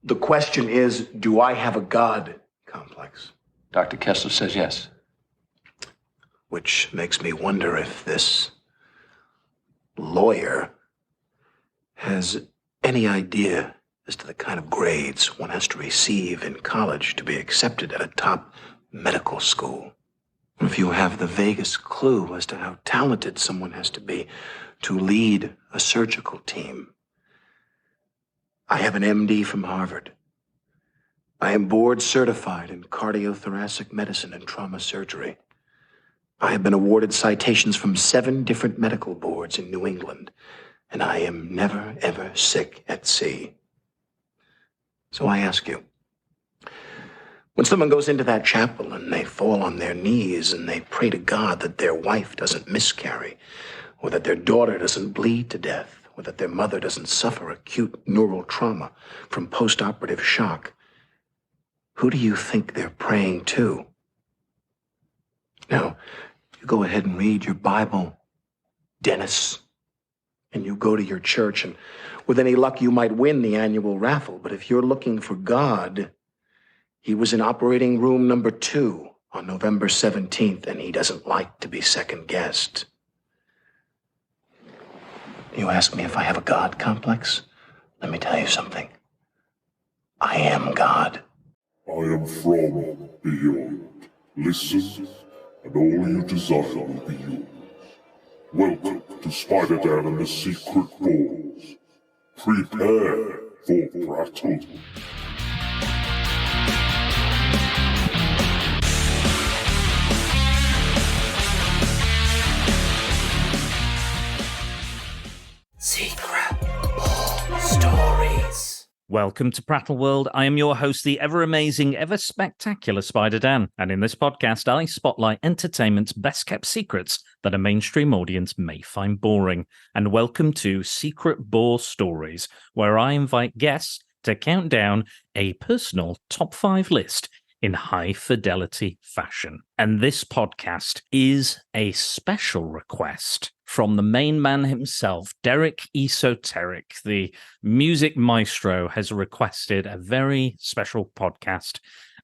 The question is, do I have a God complex? Dr. Kessler says yes. Which makes me wonder if this lawyer has any idea as to the kind of grades one has to receive in college to be accepted at a top medical school. If you have the vaguest clue as to how talented someone has to be to lead a surgical team. I have an MD from Harvard. I am board certified in cardiothoracic medicine and trauma surgery. I have been awarded citations from 7 different medical boards in New England, and I am never, ever sick at sea. So I ask you, when someone goes into that chapel and they fall on their knees and they pray to God that their wife doesn't miscarry, or that their daughter doesn't bleed to death, or that their mother doesn't suffer acute neural trauma from post-operative shock, who do you think they're praying to? Now, you go ahead and read your Bible, Dennis, and you go to your church, and with any luck you might win the annual raffle. But if you're looking for God, he was in operating room number 2 on November 17th, and he doesn't like to be second-guessed. You ask me if I have a God complex? Let me tell you something. I am God. I am from beyond. Listen, and all you desire will be yours. Welcome to Spider-Dan and the Secret Balls. Prepare for Prattle. Secret Ball Stories. Welcome to Prattle World. I am your host, the ever-amazing, ever-spectacular Spider-Dan, and in this podcast, I spotlight entertainment's best-kept secrets that a mainstream audience may find boring. And welcome to Secret Ball Stories, where I invite guests to count down a personal top 5 list in high-fidelity fashion. And this podcast is a special request from the main man himself, Derek Esoteric, the music maestro, has requested a very special podcast.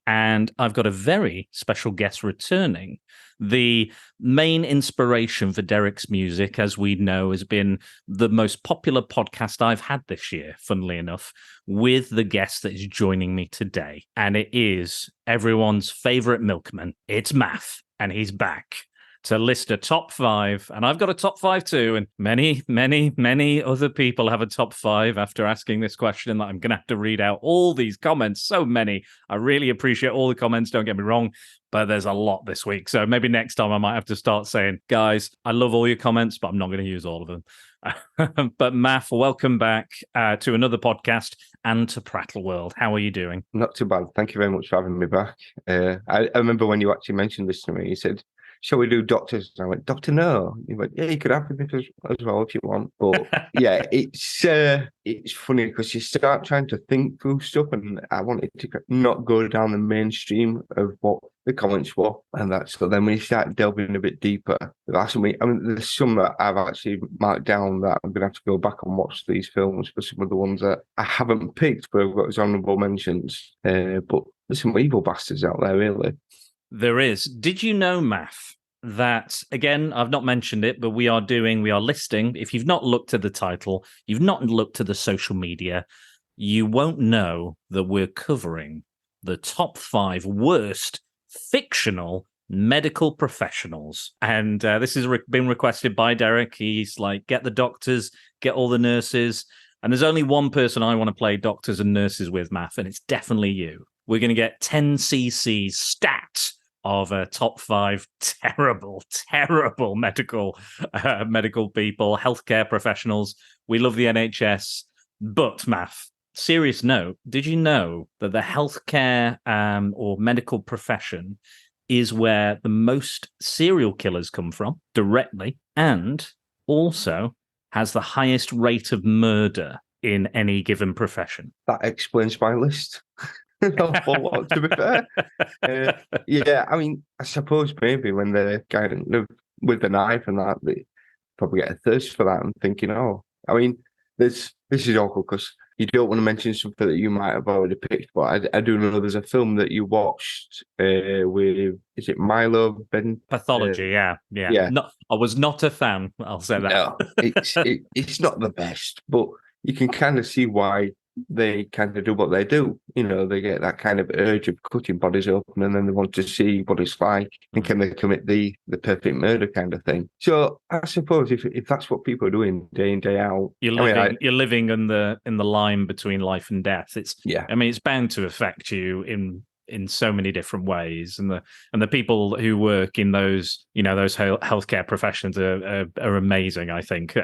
And I've got a very special guest returning. The main inspiration for Derek's music, as we know, has been the most popular podcast I've had this year, funnily enough, with the guest that is joining me today. And it is everyone's favorite milkman. It's Maff, and he's back to list a top 5, and I've got a top 5 too, and many other people have a top 5 after asking this question that I'm going to have to read out all these comments, so many. I really appreciate all the comments, don't get me wrong, but there's a lot this week, so maybe next time I might have to start saying, guys, I love all your comments, but I'm not going to use all of them. But Maff, welcome back to another podcast and to Prattle World. How are you doing? Not too bad. Thank you very much for having me back. I remember when you actually mentioned this to me, you said, shall we do doctors? And I went, Doctor, no. You went, yeah, you could have it as well if you want. But yeah, it's funny because you start trying to think through stuff, and I wanted to not go down the mainstream of what the comments were, and that. So then when you start delving a bit deeper, there's some that I've actually marked down that I'm going to have to go back and watch these films for some of the ones that I haven't picked, but I've got as honourable mentions. But there's some evil bastards out there, really. There is. Did you know, Maff, that, again, I've not mentioned it, but we are listing, if you've not looked at the title, you've not looked at the social media, you won't know that we're covering the top 5 worst fictional medical professionals. And this has been requested by Derek. He's like, get the doctors, get all the nurses. And there's only one person I want to play doctors and nurses with, Maff, and it's definitely you. We're going to get 10cc stat of top 5 terrible medical people, healthcare professionals. We love the NHS. But, Maff, serious note, did you know that the healthcare or medical profession is where the most serial killers come from directly, and also has the highest rate of murder in any given profession? That explains my list. To be fair. Yeah, I mean, I suppose maybe when they're going with the knife and that, they probably get a thirst for that and thinking, oh, I mean, this is awkward because you don't want to mention something that you might have already picked, but I do know there's a film that you watched with, is it Milo Ben? Pathology, yeah. Yeah. No, I was not a fan. I'll say that. No, it's not the best, but you can kind of see why they kind of do what they do. You know, they get that kind of urge of cutting bodies open, and then they want to see what it's like, and can they commit the perfect murder kind of thing. So I suppose if that's what people are doing day in day out, You're living in the line between life and death. I mean, it's bound to affect you in so many different ways, and the people who work in those healthcare professions are amazing. I think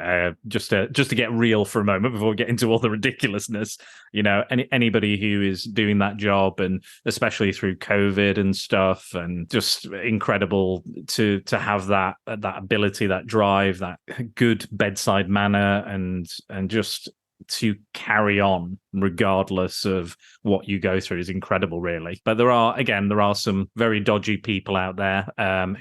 just to get real for a moment before we get into all the ridiculousness, anybody who is doing that job, and especially through COVID and stuff, and just incredible to have that ability, that drive, that good bedside manner, and just to carry on regardless of what you go through is incredible, really. But there are some very dodgy people out there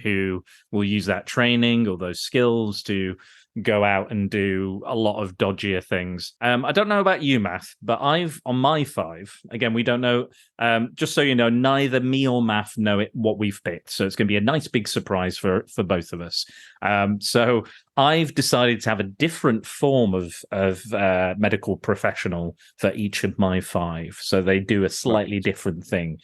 who will use that training or those skills to go out and do a lot of dodgier things. I don't know about you, Maff, but I've on my 5. Again, we don't know. Just so you know, neither me or Maff know what we've picked, so it's going to be a nice big surprise for both of us. So I've decided to have a different form of medical professional for each of my 5. So they do a slightly different thing.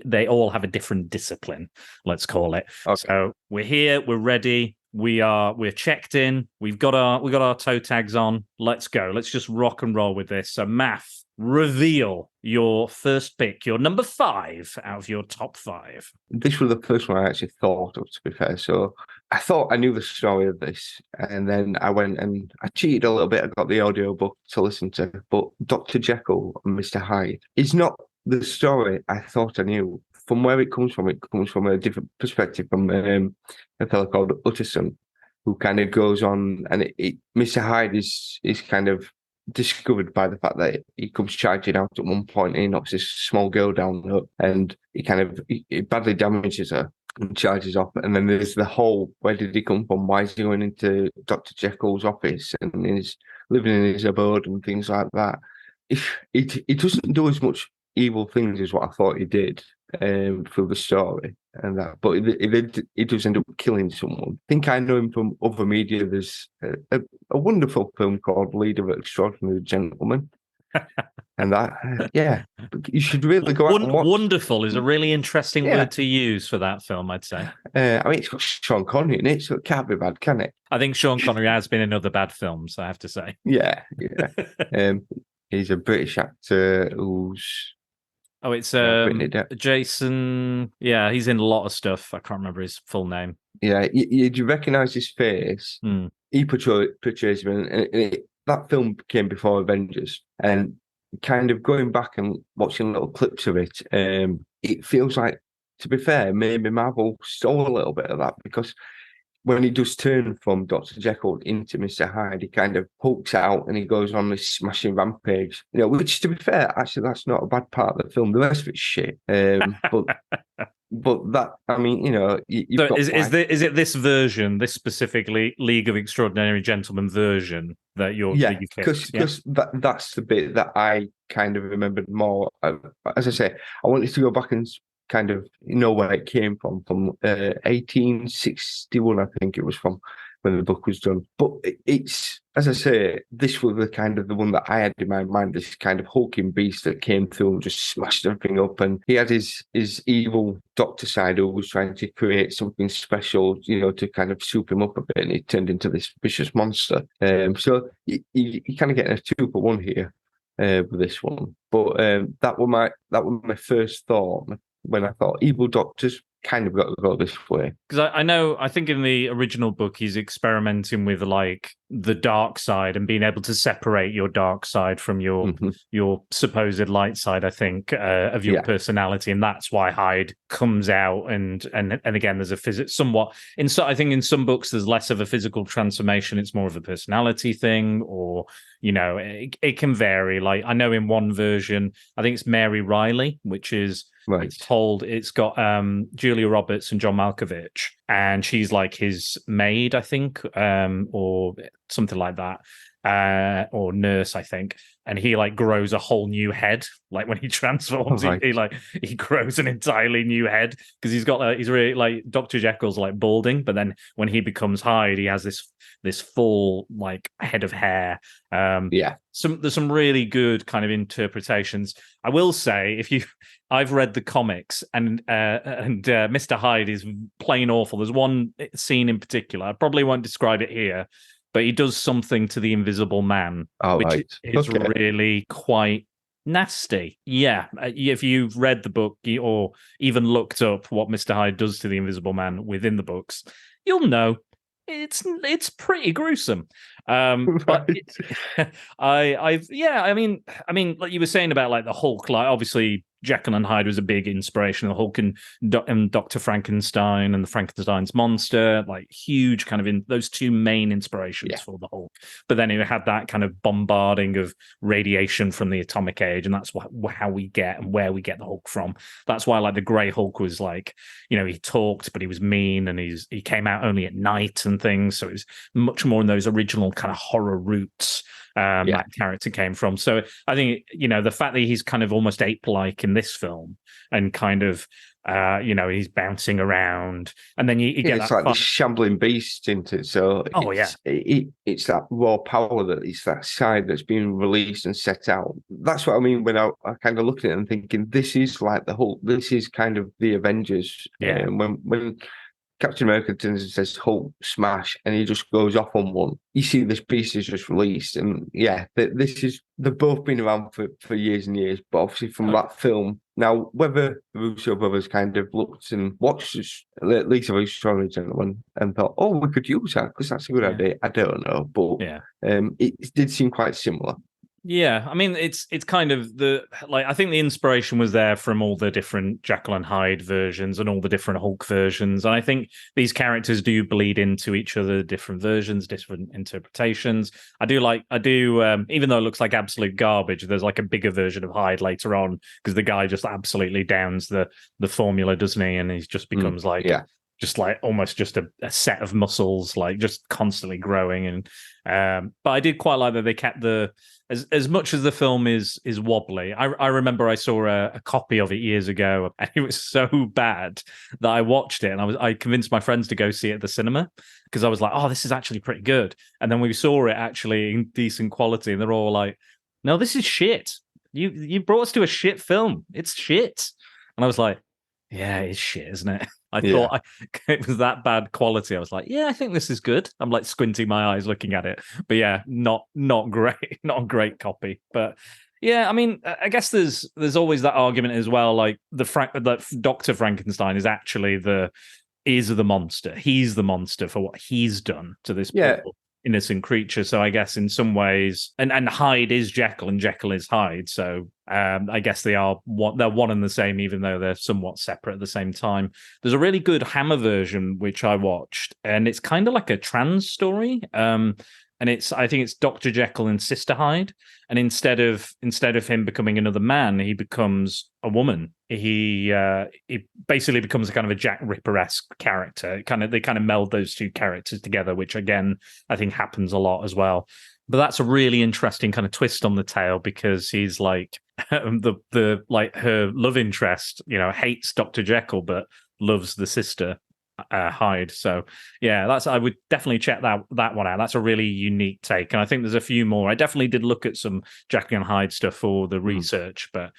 They all have a different discipline, let's call it. Okay. So we're here, we're ready. We're checked in. We've got our toe tags on. Let's go. Let's just rock and roll with this. So, Maff, reveal your first pick, your number 5 out of your top 5. This was the first one I actually thought of, to be fair. So I thought I knew the story of this, and then I went and I cheated a little bit. I got the audio book to listen to, but Dr. Jekyll and Mr. Hyde is not the story I thought I knew. From where it comes from a different perspective from a fellow called Utterson, who kind of goes on, and Mr. Hyde is kind of discovered by the fact that he comes charging out at one point and he knocks this small girl down, and he badly damages her and charges off. And then there's the whole, where did he come from? Why is he going into Dr. Jekyll's office and he's living in his abode and things like that? It doesn't do as much evil things as what I thought he did through the story and that, but it does end up killing someone. I think I know him from other media. There's a wonderful film called Leader of Extraordinary Gentlemen, and that you should really go out and watch. Wonderful is a really interesting word to use for that film, I'd say. I mean, it's got Sean Connery in it, so it can't be bad, can it? I think Sean Connery has been in other bad films, I have to say. Yeah. He's a British actor who's... Oh, it's Jason. Yeah, he's in a lot of stuff. I can't remember his full name. Yeah, you recognise his face. He portrays him, and that film came before Avengers. And kind of going back and watching little clips of it, it feels like, to be fair, maybe Marvel stole a little bit of that, because when he does turn from Dr. Jekyll into Mr. Hyde, he kind of hulks out and he goes on this smashing rampage. Which, to be fair, actually, that's not a bad part of the film. The rest of it's shit. But that, I mean, is it this version, this specifically League of Extraordinary Gentlemen version that you're? Yeah, because that's the bit that I kind of remembered more. As I say, I wanted to go back and kind of know where it came from 1861, I think it was, from when the book was done. But it's, as I say, this was the one that I had in my mind, this kind of hulking beast that came through and just smashed everything up. And he had his evil doctor side who was trying to create something special, to kind of soup him up a bit, and he turned into this vicious monster. So you kind of get a 2-for-1 here with this one. But that was my first thought. When I thought evil doctors kind of got to go this way. Because I think in the original book, he's experimenting with like the dark side and being able to separate your dark side from your supposed light side, I think, of your personality. And that's why Hyde comes out. And again, there's I think in some books, there's less of a physical transformation. It's more of a personality thing, or, it can vary. Like, I know in one version, I think it's Mary Riley, which is, right. It's got Julia Roberts and John Malkovich, and she's like his maid, I think, or something like that. or nurse, I think, and he like grows a whole new head. Like when he transforms, Right. he grows an entirely new head because he's really like Dr. Jekyll's like balding, but then when he becomes Hyde, he has this full like head of hair. There's some really good kind of interpretations. I will say, I've read the comics, and Mr. Hyde is plain awful. There's one scene in particular. I probably won't describe it here, but he does something to the Invisible Man, which is really quite nasty. Yeah, if you've read the book or even looked up what Mr. Hyde does to the Invisible Man within the books, you'll know it's pretty gruesome. But I mean, like you were saying about like the Hulk, like obviously Jekyll and Hyde was a big inspiration. The Hulk and Dr. Frankenstein and the Frankenstein's monster, like huge kind of in those two main inspirations for the Hulk. But then it had that kind of bombarding of radiation from the atomic age, and that's how we get and where we get the Hulk from. That's why like the Grey Hulk was like, he talked, but he was mean, and he came out only at night and things. So it was much more in those original kind of horror roots that character came from. So I think, the fact that he's kind of almost ape-like in this film and kind of, he's bouncing around, and then you get it's like this shambling beast, isn't it? So it's that raw power that is that side that's being released and set out. That's what I mean when I kind of look at it and thinking, this is like the Hulk, this is kind of the Avengers. Yeah. When Captain America turns and says Hulk smash, and he just goes off on one. You see this beast is just released, and they've both been around for years and years, but obviously from that film. Now, whether the Russo brothers kind of looked and watched this, at least a Strongly Gentleman, and thought, oh, we could use that because that's a good idea. I don't know, but it did seem quite similar. Yeah, I mean, it's kind of I think the inspiration was there from all the different Jekyll and Hyde versions and all the different Hulk versions. And I think these characters do bleed into each other, different versions, different interpretations. I do, even though it looks like absolute garbage, there's like a bigger version of Hyde later on because the guy just absolutely downs the formula, doesn't he? And he just becomes just like almost just a set of muscles, like just constantly growing. And but I did quite like that they kept as much as the film is wobbly. I remember I saw a copy of it years ago, and it was so bad that I watched it, and I convinced my friends to go see it at the cinema because I was like, oh, this is actually pretty good. And then we saw it actually in decent quality, and they're all like, no, this is shit. You brought us to a shit film. It's shit. And I was like, yeah, it's shit, isn't it? I thought it was that bad quality. I was like, yeah, I think this is good. I'm like squinting my eyes looking at it. But yeah, not great, not a great copy. But yeah, I mean, I guess there's always that argument as well. Like that Dr. Frankenstein is actually the monster. He's the monster for what he's done to this poor innocent creature. So I guess in some ways, and Hyde is Jekyll and Jekyll is Hyde. So I guess they're one and the same, even though they're somewhat separate at the same time. There's a really good Hammer version which I watched, and it's kind of like a trans story. And I think it's Dr. Jekyll and Sister Hyde. And instead of him becoming another man, he becomes a woman. He basically becomes a kind of a Jack Ripper-esque character. They kind of meld those two characters together, which again I think happens a lot as well. But that's a really interesting kind of twist on the tale because he's like the her love interest, hates Dr. Jekyll but loves the sister. Hyde. So yeah, I would definitely check that one out. That's a really unique take, and I think there's a few more. I definitely did look at some Jekyll and Hyde stuff for the research, but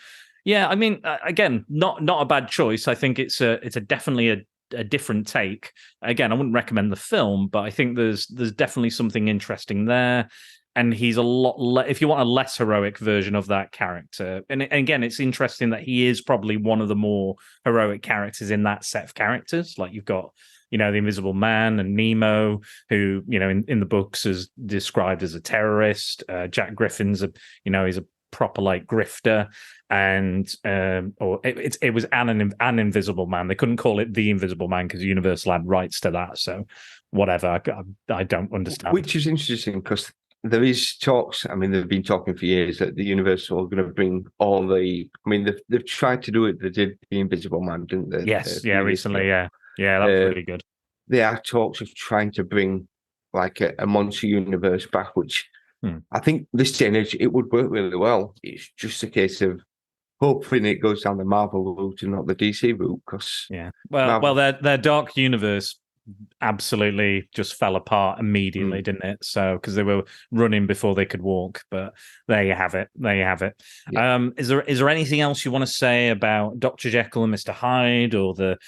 yeah, I mean, again, not a bad choice. I think it's definitely a different take. Again, I wouldn't recommend the film, but I think there's definitely something interesting there. And he's a lot if you want a less heroic version of that character. And again, it's interesting that he is probably one of the more heroic characters in that set of characters. Like you've got, the Invisible Man and Nemo, who, in the books is described as a terrorist. Jack Griffin's he's a proper like grifter. And it was an Invisible Man. They couldn't call it the Invisible Man because Universal had rights to that. So whatever, I don't understand. Which is interesting because there is talks. I mean, they've been talking for years that the Universal are going to bring all the. I mean, they've tried to do it. They did the Invisible Man, didn't they? Yes, recently, yeah, that was really good. There are talks of trying to bring like a monster universe back, which I think this day and age, it would work really well. It's just a case of hoping it goes down the Marvel route and not the DC route, because well, their Dark Universe absolutely just fell apart immediately, didn't it? So because they were running before they could walk. But there you have it. Yeah. Is there anything else you want to say about Dr. Jekyll and Mr. Hyde, or the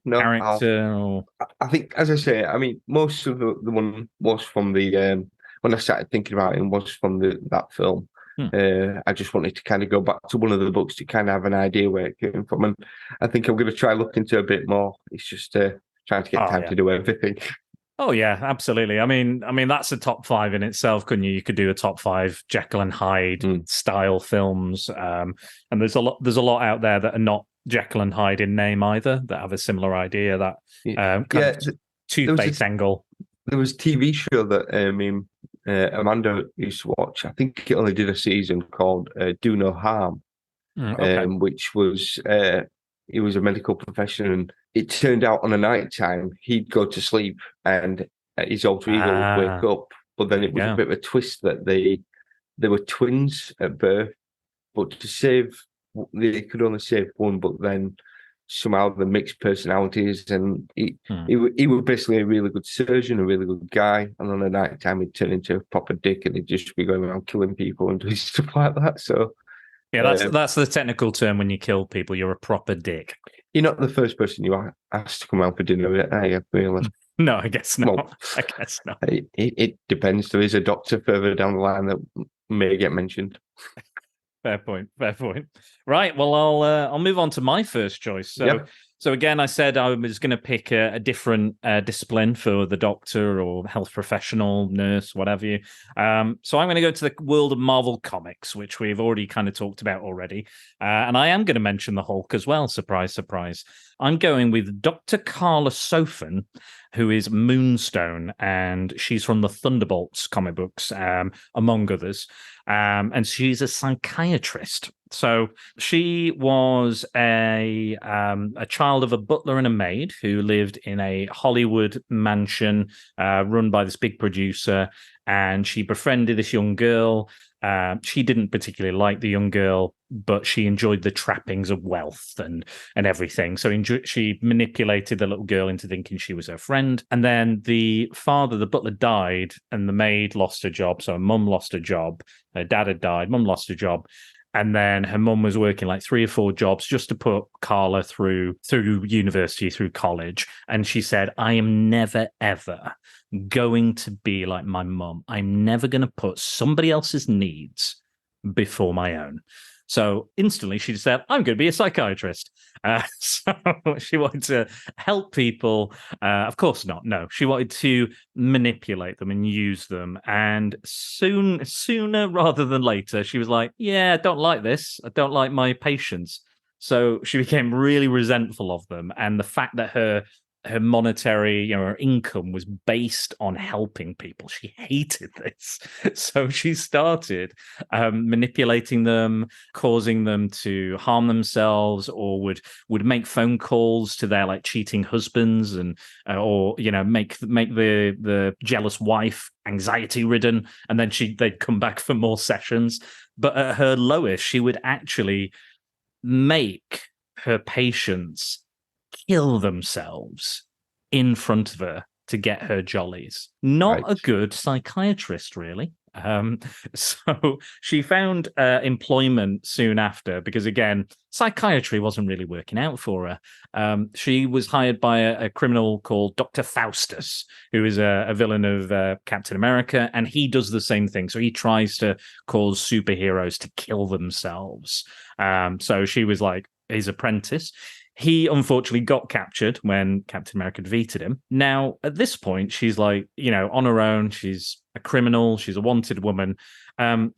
character? Or... I think, as I say, I mean, most of the one was from the when I started thinking about it, was from that film. I just wanted to kind of go back to one of the books to kind of have an idea where it came from, and I think I'm going to try look into a bit more. It's just trying to get time to do everything. Oh yeah, absolutely. I mean that's a top 5 in itself, couldn't you? You could do a top 5 Jekyll and Hyde style films, and there's a lot out there that are not Jekyll and Hyde in name either, that have a similar idea, that kind of toothpaste angle. There was a TV show that Amanda used to watch. I think it only did a season, called Do No Harm, which was he was a medical professional, and it turned out on a night time he'd go to sleep and his alter ego would wake up. But then it was a bit of a twist that they were twins at birth, but they could only save one. But then somehow the mixed personalities, and he was basically a really good surgeon, a really good guy, and on a night time he'd turn into a proper dick and he'd just be going around killing people and doing stuff like that. So that's the technical term. When you kill people, you're a proper dick. You're not the first person you asked to come out for dinner, are you, really? No, I guess not. Well, I guess not. It depends. There is a doctor further down the line that may get mentioned. Fair point. Right. Well, I'll move on to my first choice. So again, I said I was going to pick a different discipline for the doctor or health professional, nurse, whatever you. So I'm going to go to the world of Marvel Comics, which we've already kind of talked about already. And I am going to mention the Hulk as well. Surprise, surprise. I'm going with Dr. Carla Sofan, who is Moonstone, and she's from the Thunderbolts comic books, among others. And she's a psychiatrist. So she was a child of a butler and a maid who lived in a Hollywood mansion run by this big producer, and she befriended this young girl. She didn't particularly like the young girl, but she enjoyed the trappings of wealth and everything. So she manipulated the little girl into thinking she was her friend. And then the father, the butler, died, and the maid lost her job. So her mum lost her job. Her dad had died. Mum lost her job. And then her mum was working like 3 or 4 jobs just to put Carla through university, through college. And she said, I am never, ever going to be like my mum. I'm never going to put somebody else's needs before my own. So instantly she said, I'm going to be a psychiatrist. So she wanted to help people. Of course not. No, she wanted to manipulate them and use them. And sooner rather than later, she was like, yeah, I don't like this. I don't like my patients. So she became really resentful of them. And the fact that her monetary, her income was based on helping people. She hated this. So she started manipulating them, causing them to harm themselves, or would make phone calls to their like cheating husbands, and or make the jealous wife anxiety ridden, and then they'd come back for more sessions. But at her lowest, she would actually make her patients kill themselves in front of her to get her jollies. Not a good psychiatrist, really. So she found employment soon after, because again, psychiatry wasn't really working out for her. She was hired by a criminal called Dr. Faustus, who is a villain of Captain America, and he does the same thing. So he tries to cause superheroes to kill themselves. So she was like his apprentice. He unfortunately got captured when Captain America defeated him. Now, at this point, she's like, on her own. She's a criminal. She's a wanted woman.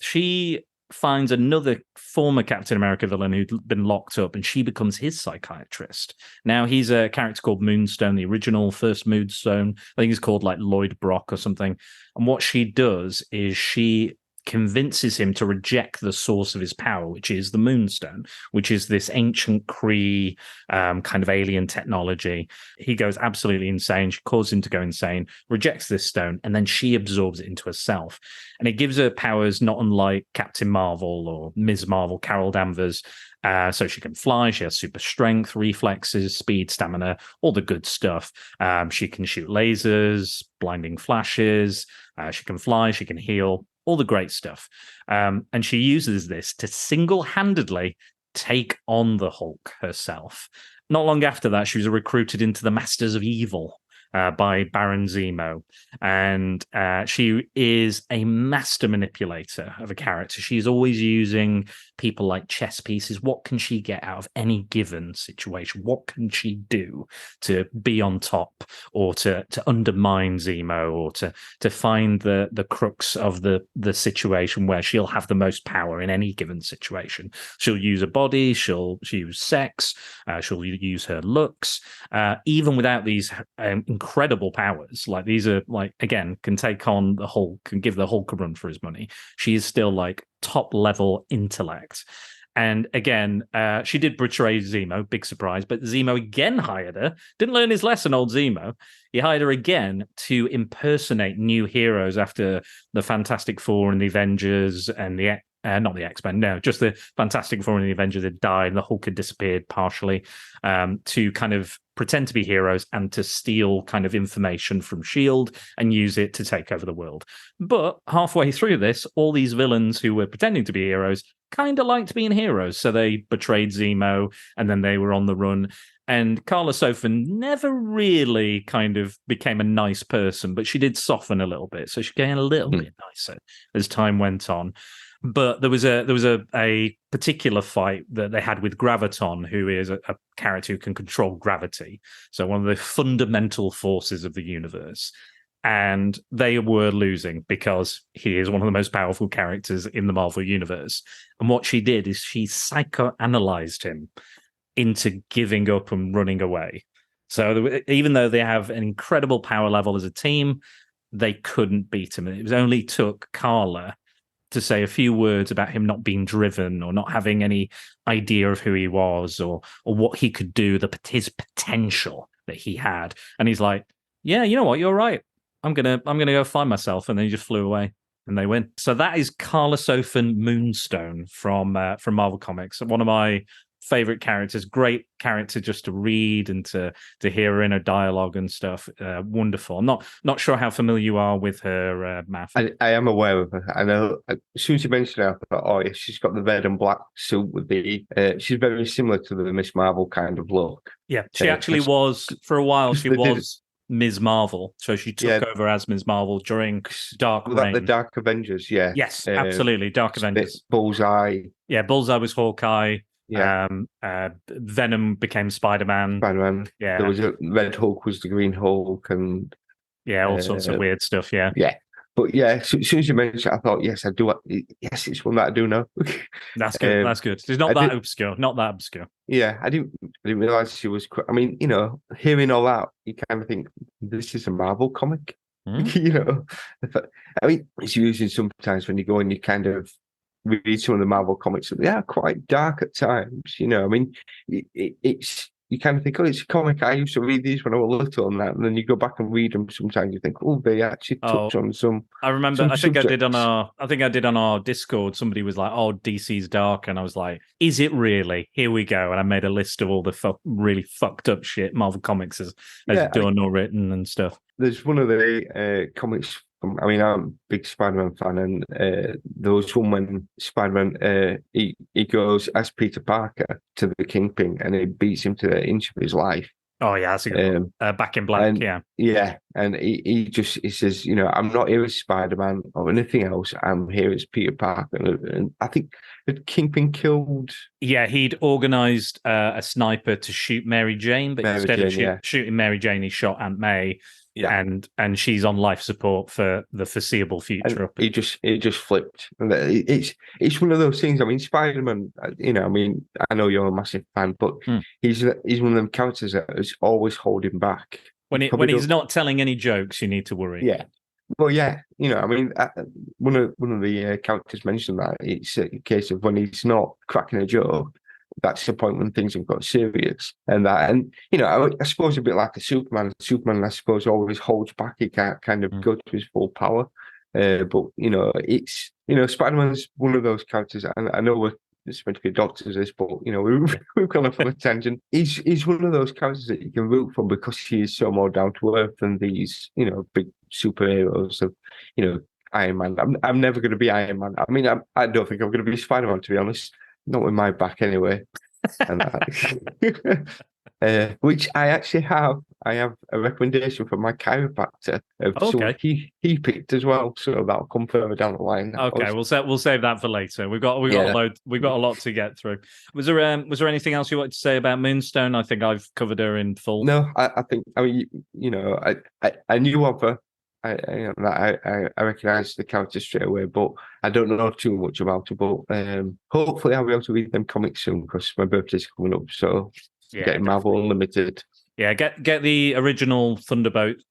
She finds another former Captain America villain who'd been locked up, and she becomes his psychiatrist. Now, he's a character called Moonstone, the original first Moonstone. I think he's called like Lloyd Brock or something. And what she does is she convinces him to reject the source of his power, which is the Moonstone, which is this ancient Kree kind of alien technology. He goes absolutely insane. She causes him to go insane, rejects this stone, and then she absorbs it into herself. And it gives her powers not unlike Captain Marvel or Ms. Marvel, Carol Danvers. So she can fly, she has super strength, reflexes, speed, stamina, all the good stuff. She can shoot lasers, blinding flashes, she can fly, she can heal, all the great stuff. And she uses this to single-handedly take on the Hulk herself. Not long after that, she was recruited into the Masters of Evil by Baron Zemo. And she is a master manipulator of a character. She's always using people like chess pieces. What can she get out of any given situation? What can she do to be on top, or to undermine Zemo, or to find the crux of the situation where she'll have the most power in any given situation? She'll use a body, she'll use sex, she'll use her looks, even without these incredible powers. Like, these are, like, again, can take on the Hulk, can give the Hulk a run for his money. She is still like top level intellect. And again, she did betray Zemo, big surprise, but Zemo again hired her. Didn't learn his lesson, old Zemo. He hired her again to impersonate new heroes after the Fantastic Four and the Avengers and the not the X-Men, no, just the Fantastic Four and the Avengers had died and the Hulk had disappeared partially, to kind of pretend to be heroes and to steal kind of information from S.H.I.E.L.D. and use it to take over the world. But halfway through this, all these villains who were pretending to be heroes kind of liked being heroes. So they betrayed Zemo, and then they were on the run. And Carla Sofan never really kind of became a nice person, but she did soften a little bit. So she became a little bit nicer as time went on. But there was a particular fight that they had with Graviton, who is a character who can control gravity. So one of the fundamental forces of the universe. And they were losing because he is one of the most powerful characters in the Marvel universe. And what she did is she psychoanalyzed him into giving up and running away. So even though they have an incredible power level as a team, they couldn't beat him. It only took Carla to say a few words about him not being driven or not having any idea of who he was or what he could do, his potential that he had. And he's like, yeah, you know what? You're right. I'm gonna go find myself. And then he just flew away and they win. So that is Carla Sofan Moonstone from Marvel Comics. One of my favorite characters, great character just to read and to hear her inner dialogue and stuff. Wonderful. I'm not sure how familiar you are with her, Maff. I am aware of her. I know. As soon as you mentioned her, I thought, oh yeah, she's got the red and black suit with the. She's very similar to the Miss Marvel kind of look. Yeah, she actually was for a while. She was Ms. Marvel, so she took over as Ms. Marvel during Dark Reign. The Dark Avengers, yeah. Yes, absolutely, Dark Avengers. Bullseye. Yeah, Bullseye was Hawkeye. Yeah. Venom became Spider-Man. Yeah. There was Red Hulk was the Green Hulk, and all sorts of weird stuff. Yeah. Yeah. But yeah, as soon as you mentioned it, I thought, yes, I do. Yes, it's one that I do know. That's good. That's good. It's not that obscure. Not that obscure. Yeah, I didn't realize she was. I mean, hearing all that, you kind of think this is a Marvel comic. I mean, it's usually sometimes when you go and you kind of read some of the Marvel comics, they are quite dark at times. I mean, it's. You kind of think, oh, it's a comic. I used to read these when I was little and that. And then you go back and read them. Sometimes you think, oh, they actually touch on some. I remember, I think I did on our Discord. Somebody was like, oh, DC's dark. And I was like, is it really? Here we go. And I made a list of all the really fucked up shit Marvel Comics has done or written and stuff. There's one of the comics. I mean, I'm a big Spider-Man fan, and there was one when Spider-Man he goes as Peter Parker to the Kingpin, and he beats him to the inch of his life. Oh yeah, that's a good one. Back in Black, yeah, and he says, I'm not here as Spider-Man or anything else. I'm here as Peter Parker, and I think the Kingpin killed. Yeah, he'd organised a sniper to shoot Mary Jane, but instead of shooting Mary Jane, he shot Aunt May. Yeah, and she's on life support for the foreseeable future. It just flipped. It's one of those things. I mean, Spider-Man. I mean, I know you're a massive fan, but he's one of them characters that is always holding back. When he's not telling any jokes, you need to worry. Yeah, Well, yeah, one of the characters mentioned that it's a case of when he's not cracking a joke, that's the point when things have got serious, and I suppose a bit like a Superman. Superman, I suppose, always holds back. He can't kind of go to his full power, but it's Spider-Man's one of those characters, and I know it's meant to be doctors this, but we've gone off on a tangent. He's one of those characters that you can root for because he is so more down to earth than these big superheroes of Iron Man. I'm never going to be Iron Man. I mean, I don't think I'm going to be Spider-Man, to be honest. Not with my back anyway. And which I actually have. I have a recommendation from my chiropractor of someone he picked as well. So that'll come further down the line. Okay, we'll save that for later. We've got a lot to get through. Was there anything else you wanted to say about Moonstone? I think I've covered her in full. No, I think I knew of her. I recognise the character straight away, but I don't know too much about her. But hopefully I'll be able to read them comics soon because my birthday's coming up. So getting Marvel Unlimited. Yeah, get the original Thunderbolts.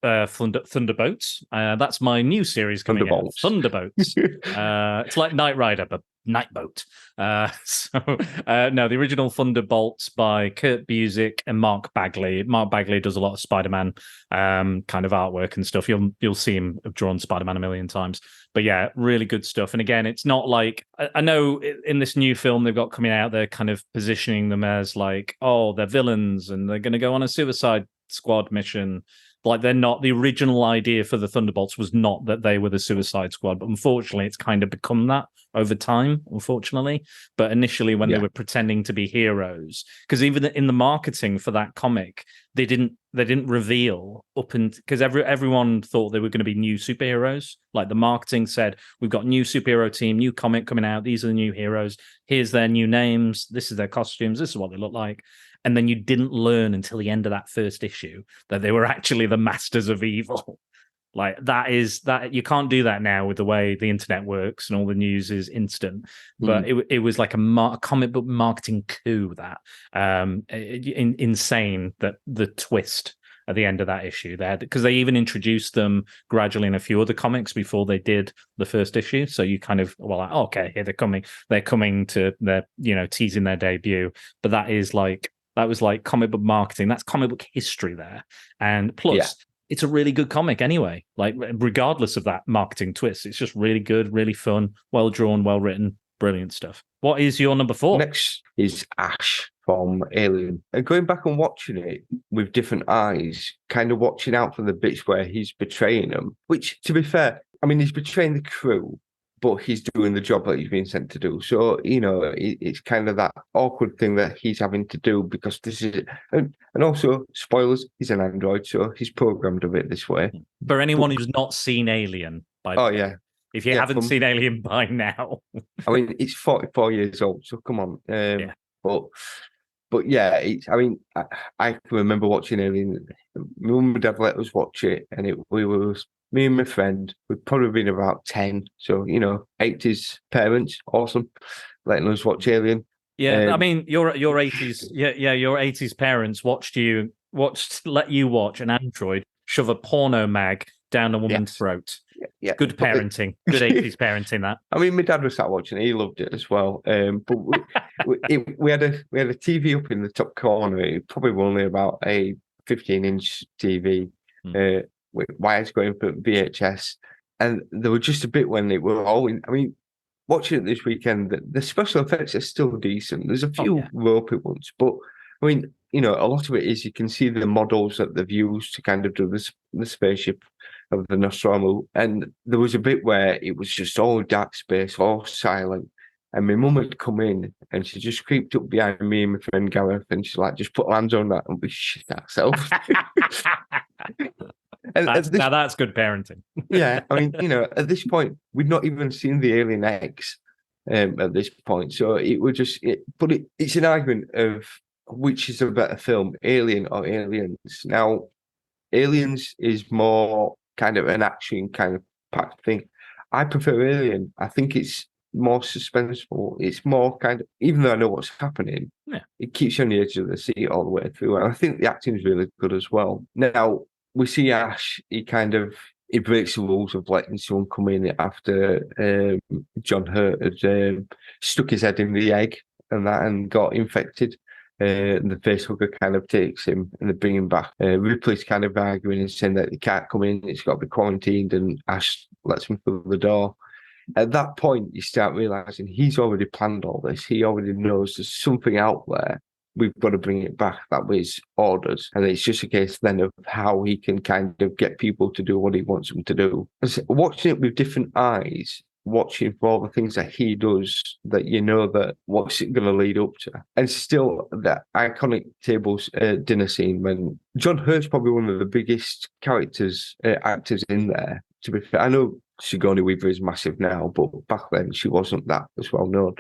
That's my new series coming out. Thunderbolts. It's like Knight Rider, but Nightboat. No, the original Thunderbolts by Kurt Busiek and Mark Bagley. Mark Bagley does a lot of Spider-Man kind of artwork and stuff. You'll see him have drawn Spider-Man a million times. But yeah, really good stuff. And again, it's not like I know in this new film they've got coming out, they're kind of positioning them as like, oh, they're villains and they're going to go on a Suicide Squad mission. Like they're not. The original idea for the Thunderbolts was not that they were the Suicide Squad, but unfortunately, it's kind of become that over time. Unfortunately, but initially, when they were pretending to be heroes, because even in the marketing for that comic, they didn't reveal because everyone thought they were going to be new superheroes. Like the marketing said, we've got new superhero team, new comic coming out. These are the new heroes. Here's their new names. This is their costumes. This is what they look like. And then you didn't learn until the end of that first issue that they were actually the masters of evil. Like that you can't do that now with the way the internet works and all the news is instant. But it was like a comic book marketing coup that insane that the twist at the end of that issue there, because they even introduced them gradually in a few other comics before they did the first issue. So you kind of like, oh, okay, here they're coming to their teasing their debut. But that was like comic book marketing. That's comic book history there. And plus, it's a really good comic anyway. Like, regardless of that marketing twist, it's just really good, really fun, well drawn, well written, brilliant stuff. What is your number 4? Next is Ash from Alien. And going back and watching it with different eyes, kind of watching out for the bits where he's betraying them, which, to be fair, I mean, he's betraying the crew, but he's doing the job that he's being sent to do. So, it's kind of that awkward thing that he's having to do because this is it. And also, spoilers, he's an android, so he's programmed a bit this way. For anyone who's not seen Alien, by the way. If you haven't seen Alien by now. I mean, it's 44 years old, so come on. But yeah, I can remember watching Alien. My mum and dad let us watch it, and we were... Me and my friend, we'd probably been about 10. So, 80s parents, awesome, letting us watch Alien. Yeah, I mean, your 80s, your 80s parents let you watch an android shove a porno mag down a woman's throat. Yeah. Good parenting. Good 80s parenting, that. I mean, my dad was sat watching it. He loved it as well. But we had a TV up in the top corner. It probably only about a 15-inch TV. With wires going for VHS, and there was just a bit when they were all in. I mean, watching it this weekend, the special effects are still decent. There's a few ropey ones, but I mean, a lot of it is you can see the models that they've used to kind of do the spaceship of the Nostromo, and there was a bit where it was just all dark space, all silent. And my mum had come in and she just creeped up behind me and my friend Gareth, and she's like, just put hands on that and we shit ourselves. Now that's good parenting. Yeah, I mean, at this point, we'd not even seen the Alien X at this point. So it would it's an argument of which is a better film, Alien or Aliens. Now, Aliens is more kind of an action kind of packed thing. I prefer Alien. I think it's more suspenseful. It's more kind of, even though I know what's happening, it keeps you on the edge of the seat all the way through. And I think the acting is really good as well. Now, we see Ash, he breaks the rules of letting someone come in after John Hurt had stuck his head in the egg and got infected. And the facehugger kind of takes him and they bring him back. Ripley's kind of arguing and saying that he can't come in, it's got to be quarantined, and Ash lets him through the door. At that point, you start realizing he's already planned all this. He already knows there's something out there. We've got to bring it back. That was orders. And it's just a case then of how he can kind of get people to do what he wants them to do. Watching it with different eyes, watching for all the things that he does, that you know that what's it going to lead up to. And still, that iconic tables dinner scene when John Hurt's probably one of the biggest actors in there. To be fair, I know Sigourney Weaver is massive now, but back then she wasn't that as well known.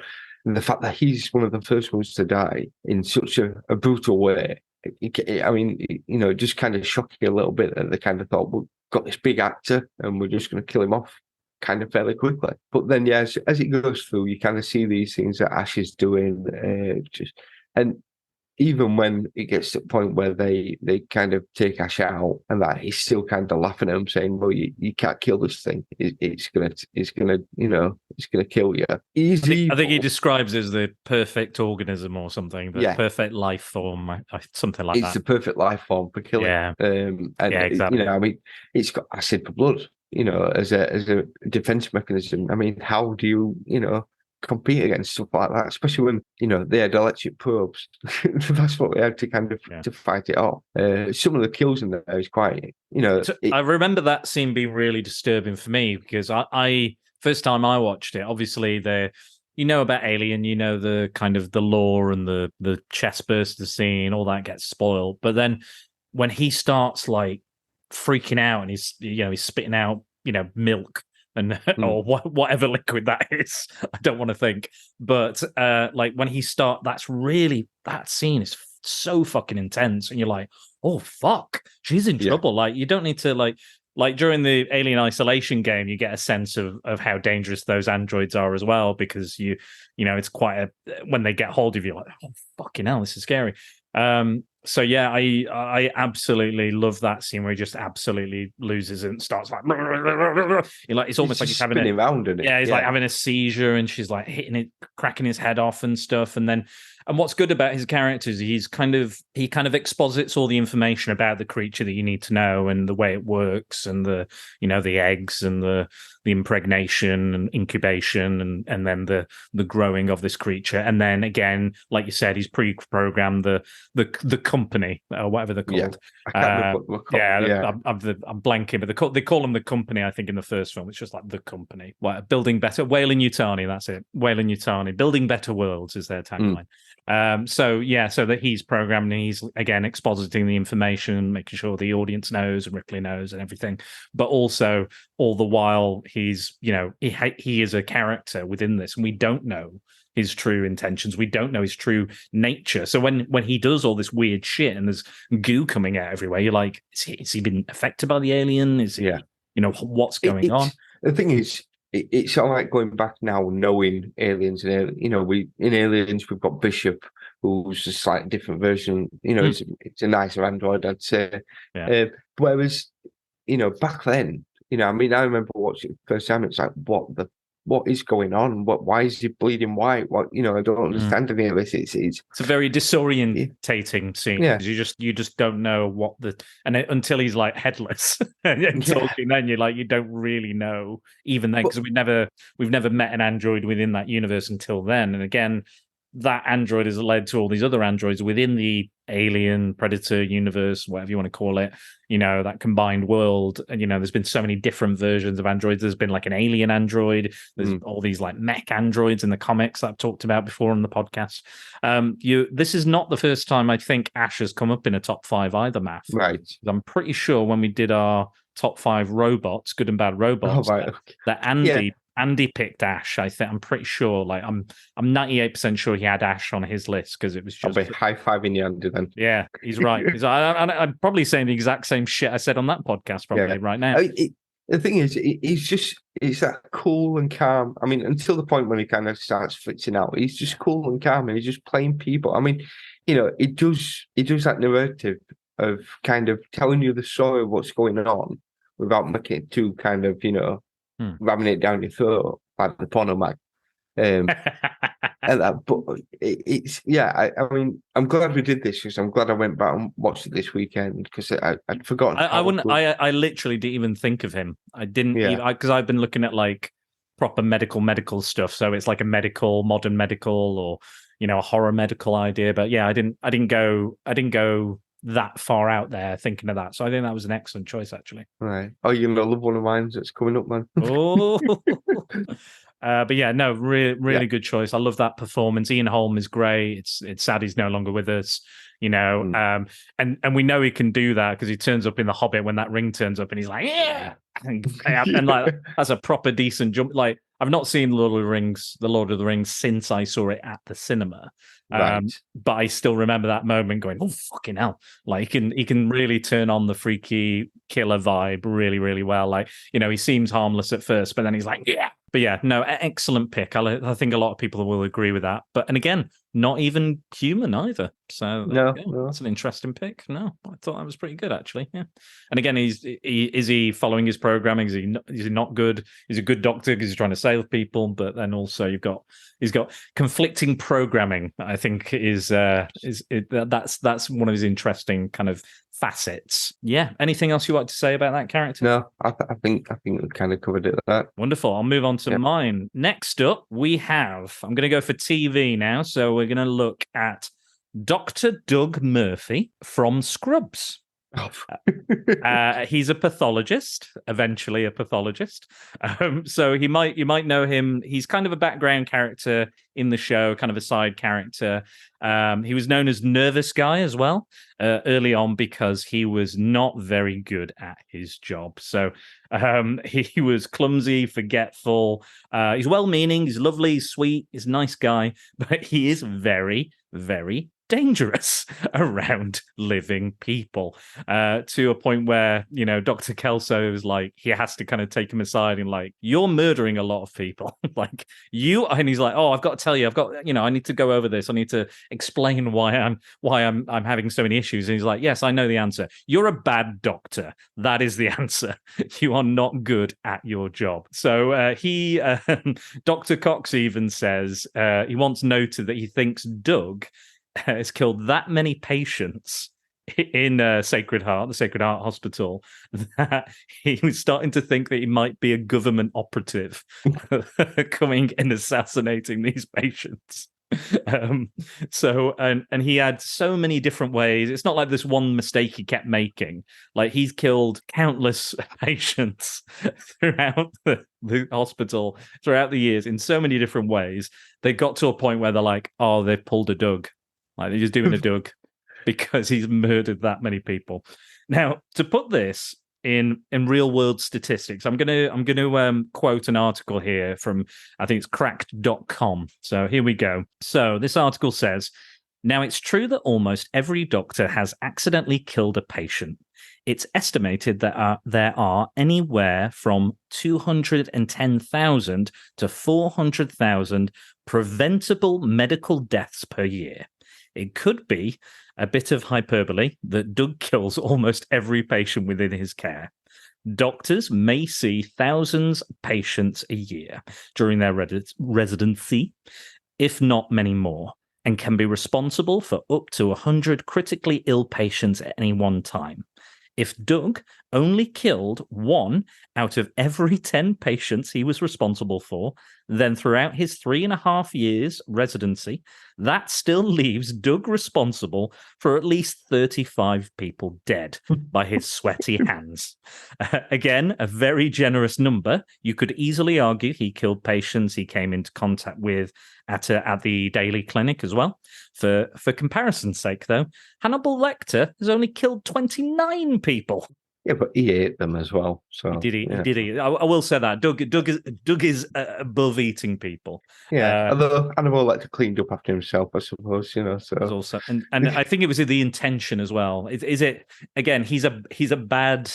And the fact that he's one of the first ones to die in such a brutal way, I mean, you know, just kind of shocking a little bit that they kind of thought, we've got this big actor and we're just going to kill him off kind of fairly quickly. But then, yeah, as it goes through, you kind of see these things that Ash is doing, and even when it gets to the point where they kind of take Ash out, and that he's still kind of laughing at him, saying, "Well, you can't kill this thing. It's gonna kill you." I think he describes it as the perfect organism or something, the perfect life form, something like that. It's the perfect life form for killing. Yeah, exactly. You know, I mean, it's got acid for blood. You know, as a defense mechanism. I mean, how do you compete against stuff like that, especially when they had electric probes. That's what we had to kind of to fight it off. Some of the kills in there is quite I remember that scene being really disturbing for me because I first time I watched it, obviously about Alien, the kind of the lore and the chest burster scene, all that gets spoiled, but then when he starts like freaking out and he's spitting out milk and or whatever liquid that is. I don't want to think, but like when he that scene is so fucking intense, and you're like, oh fuck, she's in trouble. Like you don't need to like during the Alien Isolation game, you get a sense of how dangerous those androids are as well, because it's quite when they get hold of you, like, oh fucking hell, this is scary. So yeah, I absolutely love that scene where he just absolutely loses and starts like, it's almost like he's having around in it. Yeah, he's like having a seizure, and she's like hitting it, cracking his head off and stuff. And what's good about his character is he kind of exposits all the information about the creature that you need to know and the way it works, and the eggs and the impregnation and incubation and then the growing of this creature. And then again, like you said, he's pre-programmed the company or whatever they're called. I'm blanking, but they call them the company, I think, in the first film. It's just like the company. Building better, Weyland-Yutani, that's it. Weyland-Yutani, building better worlds is their tagline. So that he's programmed, and he's again expositing the information, making sure the audience knows and Ripley knows and everything, but also all the while he's he is a character within this, and we don't know his true intentions, we don't know his true nature. So when he does all this weird shit and there's goo coming out everywhere, you're like, is he been affected by the alien? Is he what's going on? The thing is, it's all right going back now, knowing aliens, and in Aliens we've got Bishop, who's a slightly different version. It's a nicer android, I'd say. Yeah. Whereas, back then, I mean, I remember watching it the first time. It's like, what is going on? Why is he bleeding white? I don't understand any of this. It's a very disorientating scene. Yeah. You just don't know until he's like headless and talking. Then you're like, you don't really know even then, because we've never met an android within that universe until then. And again, that android has led to all these other androids within the Alien Predator universe, whatever you want to call it, that combined world. And there's been so many different versions of androids. There's been like an alien android, there's all these like mech androids in the comics that I've talked about before on the podcast. This is not the first time I think Ash has come up in a top 5 either, Maff. Right. I'm pretty sure when we did our top 5 robots, good and bad robots, that Andy picked Ash. I'm pretty sure. Like I'm 98% sure he had Ash on his list, because it was just. I'll be high-fiving you, Andy. Then. Yeah, he's right. I'm probably saying the exact same shit I said on that podcast right now. The thing is, it's that cool and calm. I mean, until the point when he kind of starts flitzing out, he's just cool and calm, and he's just playing people. I mean, it does that narrative of kind of telling you the story of what's going on, without making it too kind of, ramming it down your throat like the porno mag. And that, but it's I mean, I'm glad we did this because I'm glad I went back and watched it this weekend because I'd forgotten. I wouldn't. I literally didn't even think of him. I didn't because I've been looking at like proper medical stuff. So it's like a modern medical, or a horror medical idea. But yeah, I didn't go that far out there thinking of that. So I think that was an excellent choice, actually. Right. Oh, you're gonna love one of mine that's coming up, man. Oh. But yeah, no, really good choice. I love that performance. Ian Holm is great. It's sad he's no longer with us, and we know he can do that because he turns up in The Hobbit when that ring turns up and he's like, yeah. And like that's a proper decent jump. Like I've not seen The Lord of the Rings since I saw it at the cinema. Right. But I still remember that moment going, oh fucking hell. Like he can really turn on the freaky killer vibe really, really well. Like, he seems harmless at first, but then he's like, yeah. But yeah, no, excellent pick. I think a lot of people will agree with that. And again, not even human either. So no, that's an interesting pick. No, I thought that was pretty good actually. Yeah. And again, is he following his programming? Is he not good? He's a good doctor because he's trying to save people, but then also he's got conflicting programming. I think that's one of his interesting kind of facets. Yeah. Anything else you'd like to say about that character? No, I think we kind of covered it. That wonderful. I'll move on to mine. Next up, I'm going to go for TV now. So we're going to look at Dr. Doug Murphy from Scrubs. He's a pathologist, eventually a pathologist. So you might know him. He's kind of a background character in the show, kind of a side character. He was known as Nervous Guy as well early on because he was not very good at his job. So he was clumsy, forgetful. He's well-meaning, he's lovely, he's sweet, he's a nice guy, but he is very, very dangerous around living people to a point where Dr. Kelso is like, he has to kind of take him aside and like, you're murdering a lot of people. Like and he's like, oh, I've got to tell you, I need to go over this, I need to explain why I'm having so many issues. And he's like, yes, I know the answer. You're a bad doctor. That is the answer. You are not good at your job. So Dr. Cox even says he once noted that he thinks Doug has killed that many patients in the Sacred Heart Hospital, that he was starting to think that he might be a government operative coming and assassinating these patients. So he had so many different ways. It's not like this one mistake he kept making. Like he's killed countless patients throughout the hospital throughout the years in so many different ways. They got to a point where they're like, oh, they've pulled a Doug. Like they're just doing a Doug because he's murdered that many people. Now, to put this in real world statistics, I'm gonna quote an article here from, I think it's cracked.com. So here we go. So this article says, now it's true that almost every doctor has accidentally killed a patient. It's estimated that there are anywhere from 210,000 to 400,000 preventable medical deaths per year. It could be a bit of hyperbole that Doug kills almost every patient within his care. Doctors may see thousands of patients a year during their residency, if not many more, and can be responsible for up to 100 critically ill patients at any one time. If Doug only killed 1 out of every 10 patients he was responsible for, then throughout his 3.5 years residency, that still leaves Doug responsible for at least 35 people dead by his sweaty hands. Again, a very generous number. You could easily argue he killed patients he came into contact with at the daily clinic as well. For comparison's sake, though, Hannibal Lecter has only killed 29 people. Yeah, but he ate them as well. So he did eat. I will say that Doug is above eating people. Yeah, although Hannibal Lecter cleaned up after himself, I suppose. So also, and I think it was the intention as well. Is it again? He's a bad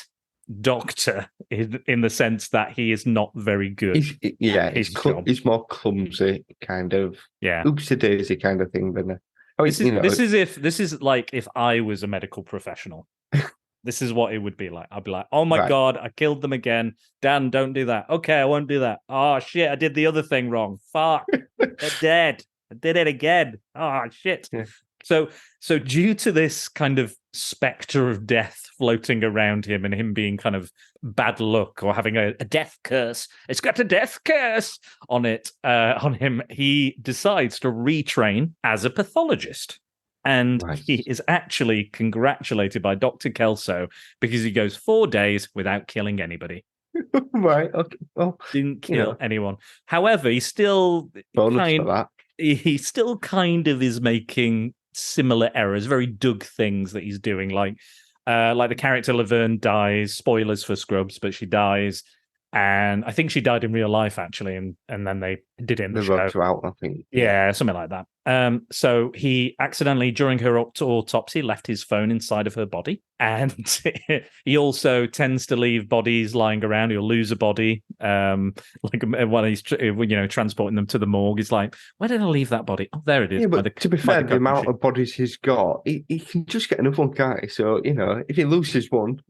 doctor in the sense that he is not very good. He's more clumsy, kind of. Yeah, oopsie daisy kind of thing. But this is like if I was a medical professional. This is what it would be like. I'd be like, oh my Right. God, I killed them again. Dan, don't do that. Okay, I won't do that. Oh shit, I did the other thing wrong. Fuck. They're dead. I did it again. Oh shit. Yeah. So due to this kind of specter of death floating around him and him being kind of bad luck or having a death curse, it's got a death curse on it, on him, he decides to retrain as a pathologist. And Right. he is actually congratulated by Dr. Kelso because he goes 4 days without killing anybody. Right. Okay. Well, Didn't kill anyone. However, he's still bonus for that. he still kind of is making similar errors, very Doug things that he's doing, like the character Laverne dies. Spoilers for Scrubs, but she dies, and I think she died in real life actually, and then they did it in the show. Wrote her out, I think. Yeah, something like that. So he accidentally, during her autopsy, left his phone inside of her body, and he also tends to leave bodies lying around. He'll lose a body, like when he's transporting them to the morgue. He's like, "Where did I leave that body? Oh, there it is." Yeah, but to be fair, the amount of bodies he's got, he can just get another one, can't he? So if he loses one,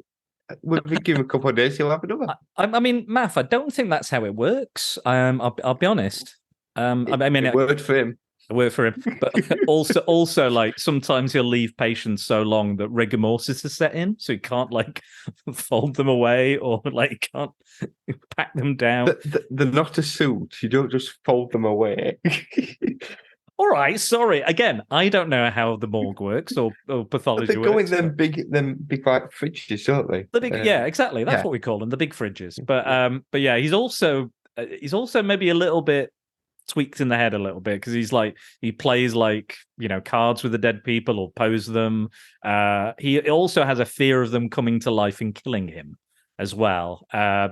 we'll give him a couple of days, he'll have another. I mean, Maff, I don't think that's how it works. I'll be honest. I mean, it worked for him. Work for him, but also like sometimes he'll leave patients so long that rigor mortis is set in, so he can't like fold them away or like can't pack them down. They're not a suit. You don't just fold them away. All right, sorry. Again, I don't know how the morgue works or pathology they go works. in them big like fridges, don't they? The big, yeah, exactly. That's what we call them, the big fridges. But yeah, he's also maybe a little bit tweaked in the head a little bit because he plays like cards with the dead people or pose them. He also has a fear of them coming to life and killing him as well.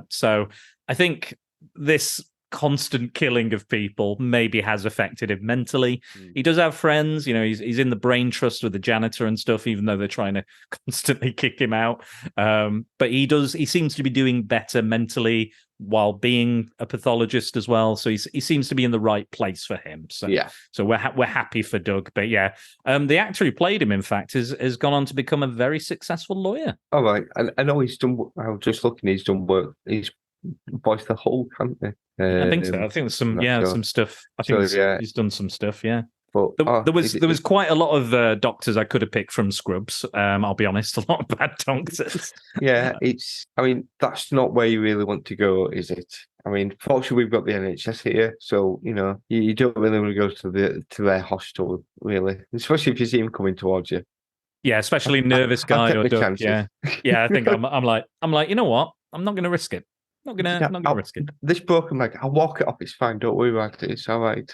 So I think this constant killing of people maybe has affected him mentally. He does have friends, he's in the brain trust with the janitor and stuff, even though they're trying to constantly kick him out. But he seems to be doing better mentally while being a pathologist as well. So he seems to be in the right place for him. So yeah. So we're happy for Doug. But yeah, the actor who played him, in fact, has gone on to become a very successful lawyer. All right. I know he's done. I was just looking. He's done work. He's voiced the Hulk, hasn't he? I think so. I think there's some stuff. I think he's done some stuff. Yeah. But there was quite a lot of doctors I could have picked from Scrubs. I'll be honest, a lot of bad doctors. Yeah, that's not where you really want to go, is it? I mean, fortunately, we've got the NHS here, so you don't really want to go to their hospital, really, especially if you see him coming towards you. Yeah, especially nervous guy or Doug. Yeah. I think I'm like, you know what? I'm not going to risk it. I'm not gonna risk it. This broken leg, I'll walk it off. It's fine. Don't worry about it. It's all right.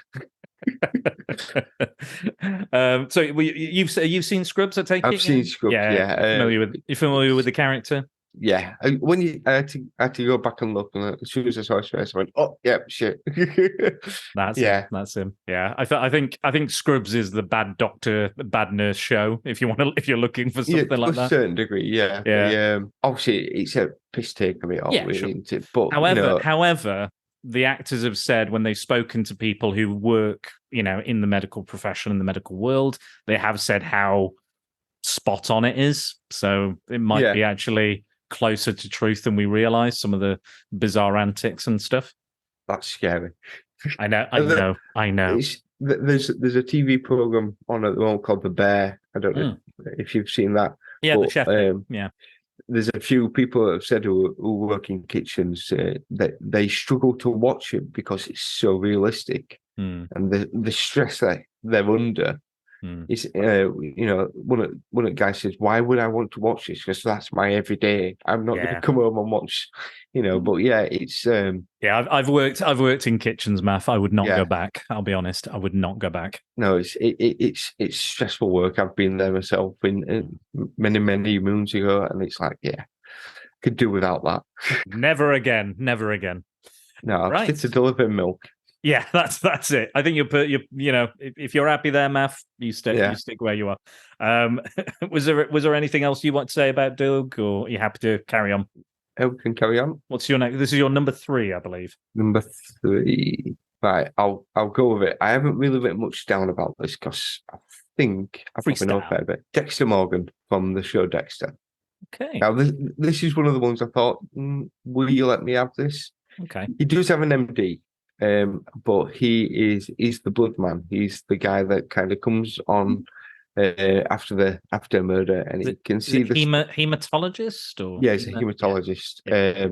So you've seen Scrubs, I take it? I've seen Scrubs. Yeah. You familiar with the character? Yeah. When I had to go back and look, and as soon as I saw his face, I went, "Oh, yeah, shit." That's him. Yeah. I think Scrubs is the bad doctor, bad nurse show. If you're looking for something like that, to a certain degree, yeah. Yeah. Obviously, it's a piss take of it all, really, isn't it? But however, the actors have said when they've spoken to people who work, in the medical profession, in the medical world, they have said how spot on it is. So it might be actually closer to truth than we realize, some of the bizarre antics and stuff. That's scary. I know. There's a TV program on at the moment called The Bear. I don't know if you've seen that. Yeah, the chef. There's a few people that have said who work in kitchens that they struggle to watch it because it's so realistic, and the stress that they're under. Is one of the guys says, "Why would I want to watch this? Because that's my everyday. I'm not going to come home and watch." But yeah, it's I've worked in kitchens, Maff. I would not go back. I'll be honest. I would not go back. No, it's stressful work. I've been there myself in many moons ago, and it's like, could do without that. Never again. No, I'm fit to deliver milk. Yeah, that's it. I think if you're happy there, Maff, you stick where you are. Was there anything else you want to say about Doug, or are you happy to carry on? We can carry on. What's your next? This is your number 3, I believe. Number 3. Right, I'll go with it. I haven't really written much down about this because I think I probably know a fair bit. Dexter Morgan from the show Dexter. Okay. Now, this is one of the ones I thought, will you let me have this? Okay. He does have an MD, but he's the blood man. He's the guy that kind of comes on after murder, and he can see the hematologist or he's a hematologist, Yeah.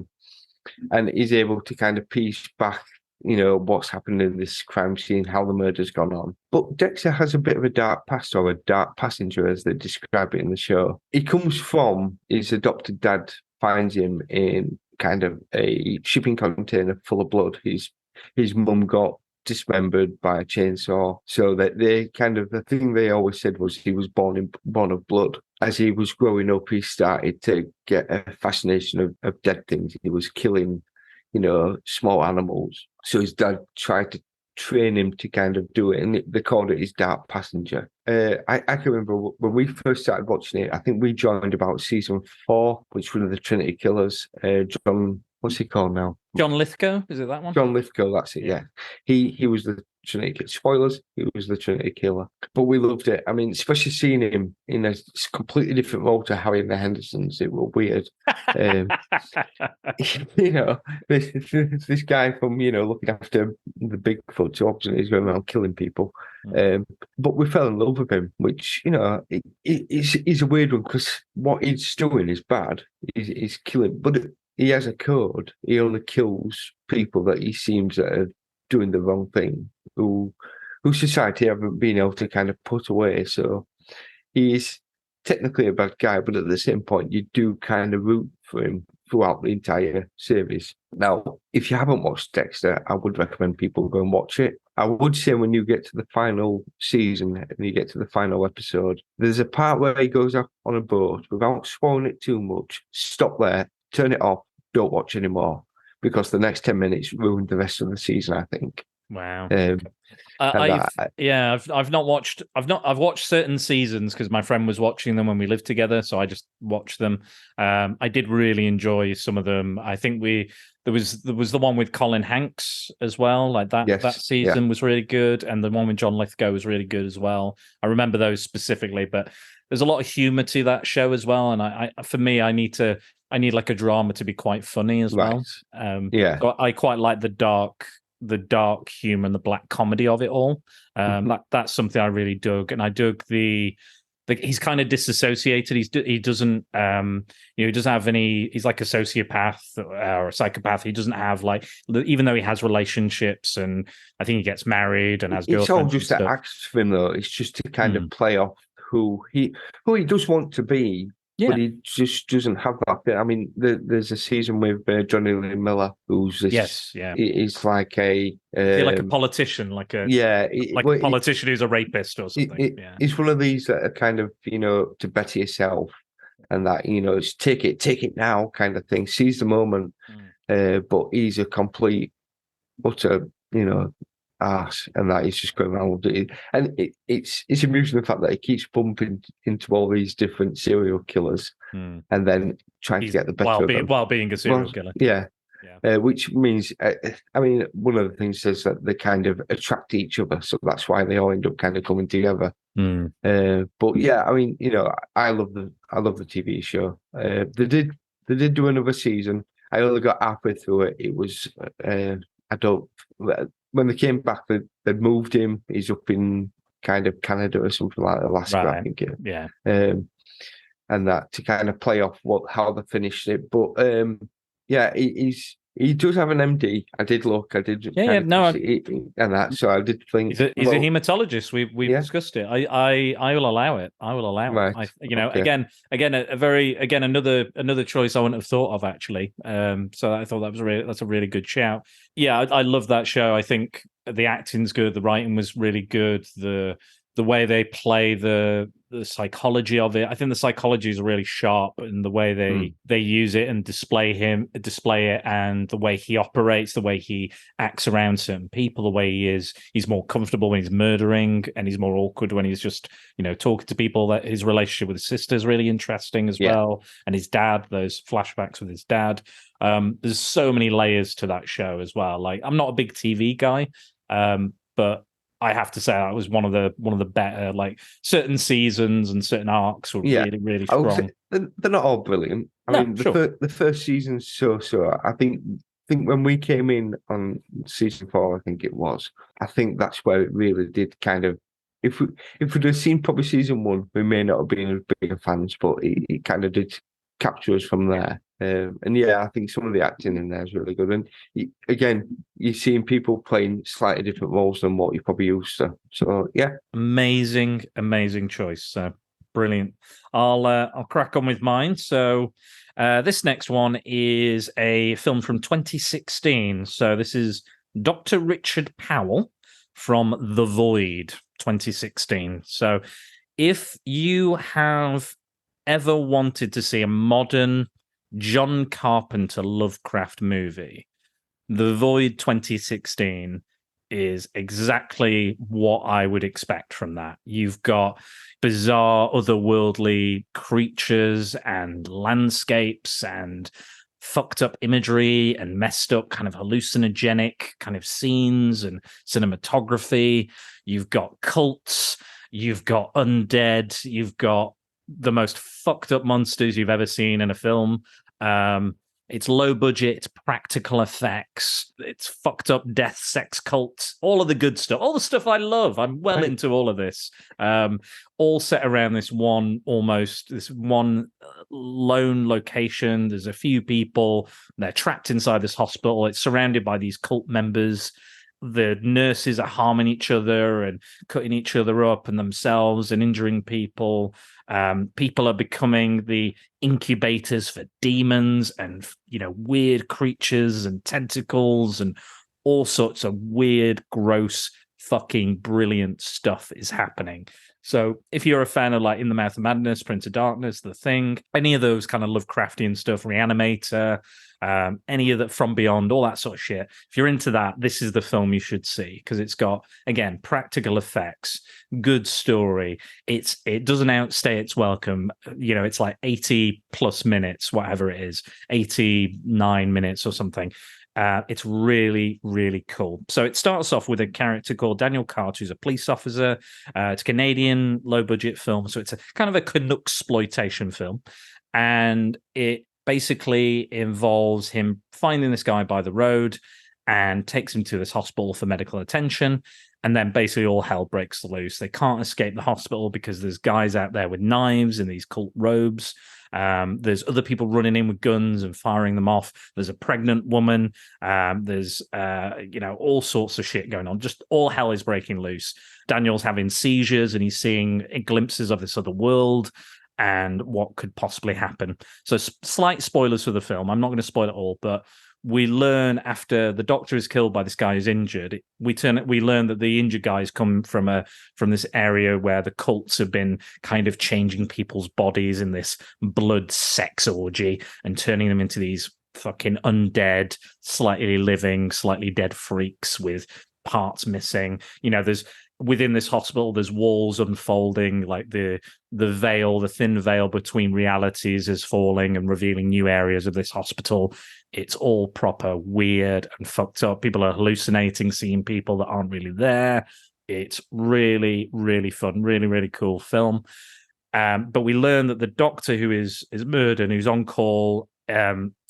and he's able to kind of piece back, what's happened in this crime scene, how the murder's gone on. But Dexter has a bit of a dark past, or a dark passenger, as they describe it in the show. He comes from his adopted dad finds him in kind of a shipping container full of blood. His mum got dismembered by a chainsaw, so that they kind of, the thing they always said was he was born of blood. As he was growing up, he started to get a fascination of dead things. He was killing, small animals. So his dad tried to train him to kind of do it, and they called it his dark passenger. I can remember when we first started watching it, I think we joined about season 4, which was one of the Trinity Killers. John, what's he called now? John Lithgow, is it that one? John Lithgow, that's it, yeah. He was the Trinity Killer. Spoilers, he was the Trinity Killer. But we loved it. I mean, especially seeing him in a completely different role to Harry and the Hendersons, it was weird. This guy from, looking after the Bigfoot jobs, and he's going around killing people. But we fell in love with him, which, is a weird one, because what he's doing is bad. He's killing, but he has a code. He only kills people that he seems that are doing the wrong thing, who society haven't been able to kind of put away. So he's technically a bad guy, but at the same point, you do kind of root for him throughout the entire series. Now, if you haven't watched Dexter, I would recommend people go and watch it. I would say when you get to the final season and you get to the final episode, there's a part where he goes up on a boat. Without spoiling it too much, stop there, turn it off, don't watch anymore, because the next 10 minutes ruined the rest of the season, I think. Wow. I've watched certain seasons because my friend was watching them when we lived together, so I just watched them. I did really enjoy some of them. I think there was the one with Colin Hanks as well, like that. Yes, that season was really good, and the one with John Lithgow was really good as well. I remember those specifically, but there's a lot of humor to that show as well, and I need like a drama to be quite funny as well. So I quite like the dark humor and the black comedy of it all. That's something I really dug, and I dug he's kind of disassociated. He doesn't he doesn't have any. He's like a sociopath or a psychopath. He doesn't have, like, even though he has relationships, and I think he gets married and has girlfriends. It's all just that acts for him, though. It's just to kind of play off who he does want to be. Yeah. But he just doesn't have that bit. I mean, there's a season with Johnny Lee Miller, who's this. He's like a like a politician, like a politician who's a rapist or something. He's one of these that are kind of, to better yourself, and that, it's take it now kind of thing. Seize the moment, but he's a complete utter, arse, and that he's just going around with it. And it's amusing the fact that he keeps bumping into all these different serial killers, and then trying to get the better of them while being a serial killer. Which means, one of the things is that they kind of attract each other, so that's why they all end up kind of coming together. But yeah, I love the TV show. They did do another season. I only got halfway through it. It was when they came back, they'd moved him. He's up in kind of Canada or something like Alaska, right. I think. Yeah. And that to kind of play off how they finished it. But he does have an MD. I did look. I did. And that. So I did think he's a hematologist. We discussed it. I will allow it. Right. Again, another choice I wouldn't have thought of, actually. So I thought that's a really good shout. Yeah, I love that show. I think the acting's good. The writing was really good. The way they play the psychology of it, I think the psychology is really sharp, and the way they use it and display it, and the way he operates, the way he acts around certain people, the way he's more comfortable when he's murdering, and he's more awkward when he's just talking to people. That his relationship with his sister is really interesting as well, and his dad, those flashbacks with his dad. There's so many layers to that show as well. Like, I'm not a big TV guy, but I have to say that was one of the better, like, certain seasons and certain arcs were really, really strong. they're not all brilliant. I No, mean, sure. the first season's so. I think when we came in on season 4, I think it was. I think that's where it really did kind of. If we'd have seen probably season 1, we may not have been as big of fans, but it kind of did capture us from there. And yeah, I think some of the acting in there is really good. And again, you're seeing people playing slightly different roles than what you're probably used to. So yeah, Amazing choice. So brilliant. I'll crack on with mine. So this next one is a film from 2016. So this is Dr. Richard Powell from The Void, 2016. So if you have ever wanted to see a modern John Carpenter Lovecraft movie, The Void 2016 is exactly what I would expect from that. You've got bizarre, otherworldly creatures and landscapes and fucked up imagery and messed up kind of hallucinogenic kind of scenes and cinematography. You've got cults, you've got undead, you've got the most fucked up monsters you've ever seen in a film. It's low budget, it's practical effects, it's fucked up death, sex cults, all of the good stuff, all the stuff I love. I'm well into all of this. All set around this one lone location. There's a few people, they're trapped inside this hospital. It's surrounded by these cult members. The nurses are harming each other and cutting each other up and themselves and injuring people. People are becoming the incubators for demons and, weird creatures and tentacles and all sorts of weird, gross, fucking brilliant stuff is happening. So if you're a fan of like In the Mouth of Madness, Prince of Darkness, The Thing, any of those kind of Lovecraftian stuff, Reanimator, any of that From Beyond, all that sort of shit, if you're into that, this is the film you should see because it's got, again, practical effects, good story. It doesn't outstay its welcome. It's like 80 plus minutes, whatever it is, 89 minutes or something. It's really, really cool. So it starts off with a character called Daniel Cart, who's a police officer. It's a Canadian low-budget film, so it's a kind of a Canucksploitation film. And it basically involves him finding this guy by the road and takes him to this hospital for medical attention. And then basically all hell breaks loose. They can't escape the hospital because there's guys out there with knives in these cult robes. There's other people running in with guns and firing them off. There's a pregnant woman. There's all sorts of shit going on. Just all hell is breaking loose. Daniel's having seizures and he's seeing glimpses of this other world and what could possibly happen. So slight spoilers for the film. I'm not going to spoil it all, but we learn after the doctor is killed by this guy who's injured, we learn that the injured guys come from this area where the cults have been kind of changing people's bodies in this blood sex orgy and turning them into these fucking undead, slightly living, slightly dead freaks with parts missing. There's within this hospital, there's walls unfolding, like the thin veil between realities is falling and revealing new areas of this hospital. It's all proper weird and fucked up. People are hallucinating, seeing people that aren't really there. It's really, really fun, really, really cool film. But we learn that the doctor who is murdered, who's on call,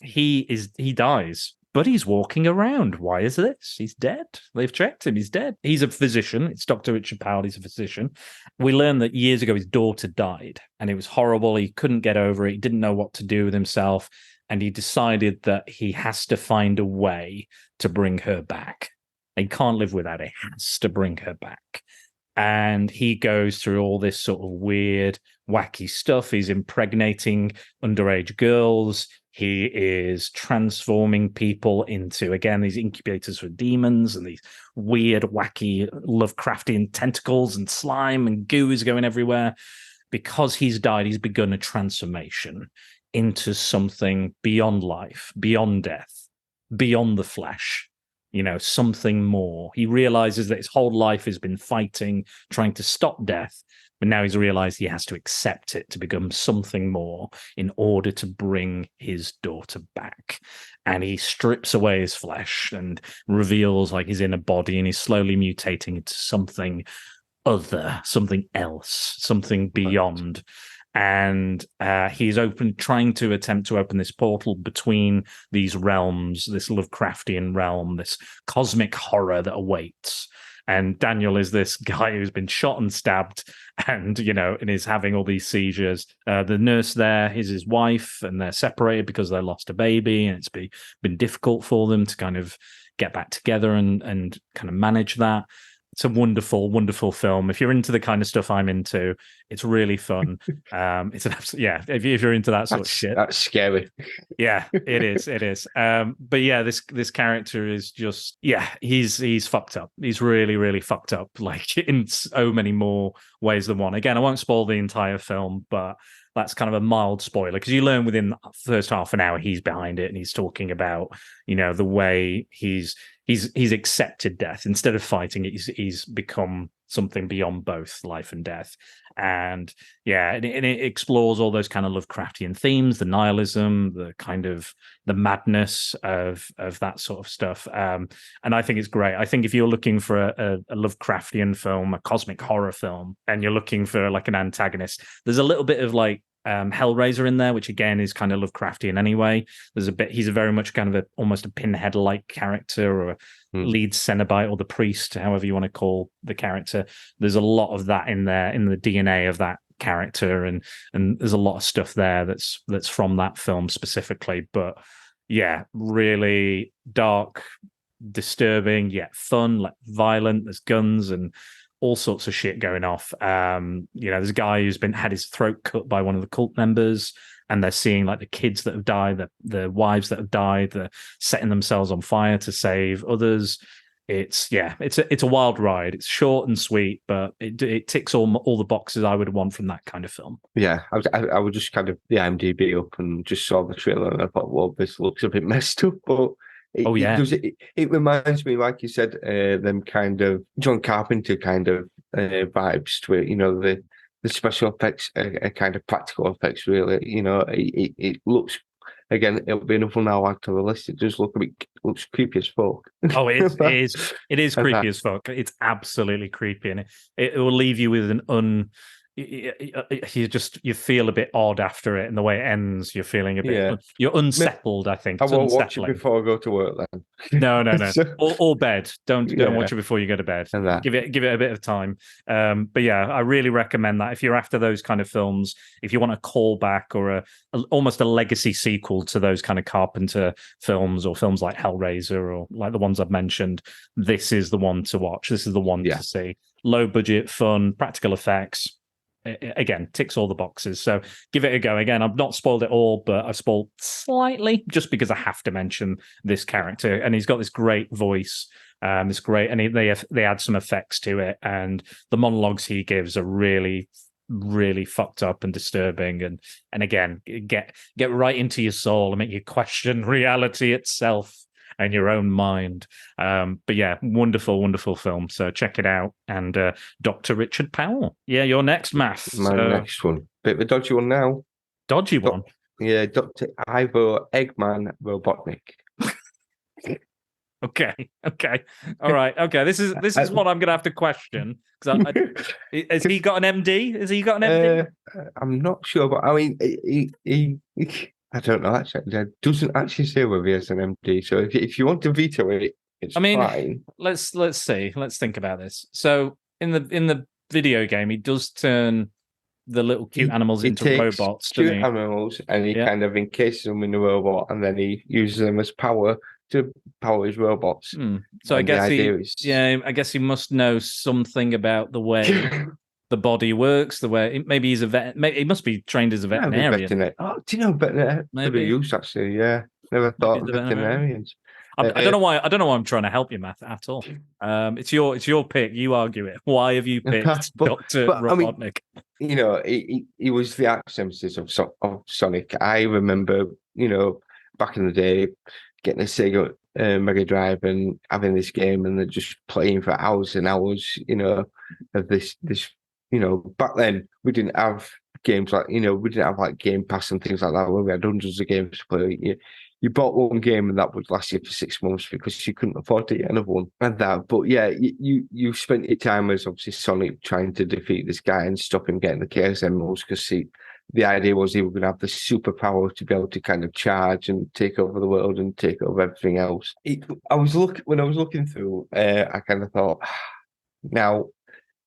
he dies. But he's walking around. Why is this? He's dead. They've checked him. He's dead. He's a physician. It's Dr. Richard Powell. He's a physician. We learned that years ago his daughter died, and it was horrible. He couldn't get over it. He didn't know what to do with himself, and he decided that he has to find a way to bring her back. He can't live without it. He has to bring her back. And he goes through all this sort of weird, wacky stuff. He's impregnating underage girls. He is transforming people into, again, these incubators for demons and these weird, wacky Lovecraftian tentacles and slime and goo is going everywhere. Because he's died, he's begun a transformation into something beyond life, beyond death, beyond the flesh. Something more. He realizes that his whole life has been fighting, trying to stop death. But now he's realized he has to accept it to become something more in order to bring his daughter back. And he strips away his flesh and reveals like his inner body, and he's slowly mutating into something other, something else, something beyond. and he's trying to attempt to open this portal between these realms, this Lovecraftian realm, this cosmic horror that awaits. And Daniel is this guy who's been shot and stabbed and is having all these seizures. The nurse there is his wife, and they're separated because they lost a baby, and it's been difficult for them to kind of get back together and kind of manage that. It's a wonderful, wonderful film. If you're into the kind of stuff I'm into, it's really fun. It's an absolute, if you're into that sort of shit. That's scary. Yeah, it is. It is. But yeah, this character is just, he's fucked up. He's really, really fucked up, like in so many more ways than one. Again, I won't spoil the entire film, but that's kind of a mild spoiler, because you learn within the first half an hour he's behind it, and he's talking about, the way he's accepted death. Instead of fighting it, he's become something beyond both life and death. And it explores all those kind of Lovecraftian themes, the nihilism, the kind of the madness of that sort of stuff. And I think it's great. I think if you're looking for a Lovecraftian film, a cosmic horror film, and you're looking for like an antagonist, there's a little bit of like Hellraiser in there, which again is kind of Lovecraftian anyway. He's a very much kind of almost a Pinhead-like character, or a lead Cenobite, or the priest, however you want to call the character. There's a lot of that in there, in the DNA of that character, and there's a lot of stuff there that's from that film specifically. But yeah, really dark, disturbing, yet fun, like violent. There's guns and all sorts of shit going off. There's a guy who's had his throat cut by one of the cult members, and they're seeing like the kids that have died, the wives that have died, they're setting themselves on fire to save others. It's a wild ride. It's short and sweet, but it ticks all the boxes I would want from that kind of film. Yeah, I would just kind of the IMDb up and just saw the trailer, and I thought, well, this looks a bit messed up, but it reminds me, like you said, them kind of John Carpenter kind of vibes to it. The special effects are kind of practical effects, really. It looks, again, it'll be another now add to the list. It does looks creepy as fuck. Oh, it is creepy as fuck. It's absolutely creepy, and it will leave you with you feel a bit odd after it, and the way it ends, you're feeling a bit you're unsettled. I think I won't watch it before I go to work then. No. or bed. Don't watch it before you go to bed. Give it a bit of time. But yeah, I really recommend that if you're after those kind of films. If you want a callback or almost a legacy sequel to those kind of Carpenter films, or films like Hellraiser, or like the ones I've mentioned, this is the one to watch. This is the one to see. Low budget, fun, practical effects. Again, ticks all the boxes. So give it a go. Again, I've not spoiled it all, but I've spoiled slightly just because I have to mention this character. And he's got this great voice. It's great. And they add some effects to it. And the monologues he gives are really, really fucked up and disturbing. And again, get right into your soul and make you question reality itself and your own mind. But yeah, wonderful, wonderful film. So check it out. And Dr. Richard Powell. Yeah, you're next, Maff. Next one. Bit of a dodgy one now. Dodgy one? Yeah, Dr. Ivo Eggman Robotnik. Okay. All right. Okay. This is what I'm going to have to question. Has he got an MD? Has he got an MD? I'm not sure, but I mean, he I don't know, actually. It doesn't actually say whether he has an MD. So if you want to veto it, it's fine. Let's see. Let's think about this. So in the video game, he does turn the little cute animals into robots. Cute animals, and he kind of encases them in the robot, and then he uses them as power to power his robots. So I guess I guess he must know something about the way the body works, the way maybe he's a vet. Maybe he must be trained as a veterinarian. Oh, do you know veterinarian? Maybe use actually. Yeah, never thought of veterinarians. I don't know why. I don't know why I'm trying to help you, Matt, at all. It's your pick. You argue it. Why have you picked Dr. Robotnik? I mean, he was the arch nemesis of Sonic. I remember, back in the day, getting a Sega Mega Drive and having this game, and then just playing for hours and hours. Of this. Back then we didn't have games like, we didn't have like Game Pass and things like that, where we had hundreds of games to play. You bought one game and that would last you for 6 months because you couldn't afford to get another one and that. But yeah, you spent your time as obviously Sonic trying to defeat this guy and stop him getting the Chaos Emeralds, because the idea was he was going to have the superpower to be able to kind of charge and take over the world and take over everything else. When I was looking through, I kind of thought, now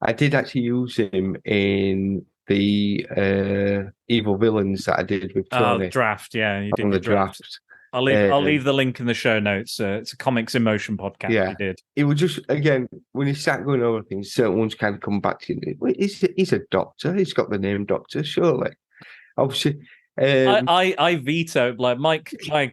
I did actually use him in the evil villains that I did with Tony. Draft, yeah, you did on the draft. I'll leave the link in the show notes. It's a Comics in Motion podcast you did. It was just, again, when you start going over things, certain ones kind of come back to you. Wait, he's a doctor. He's got the name Doctor, surely. Obviously. I vetoed, like Mike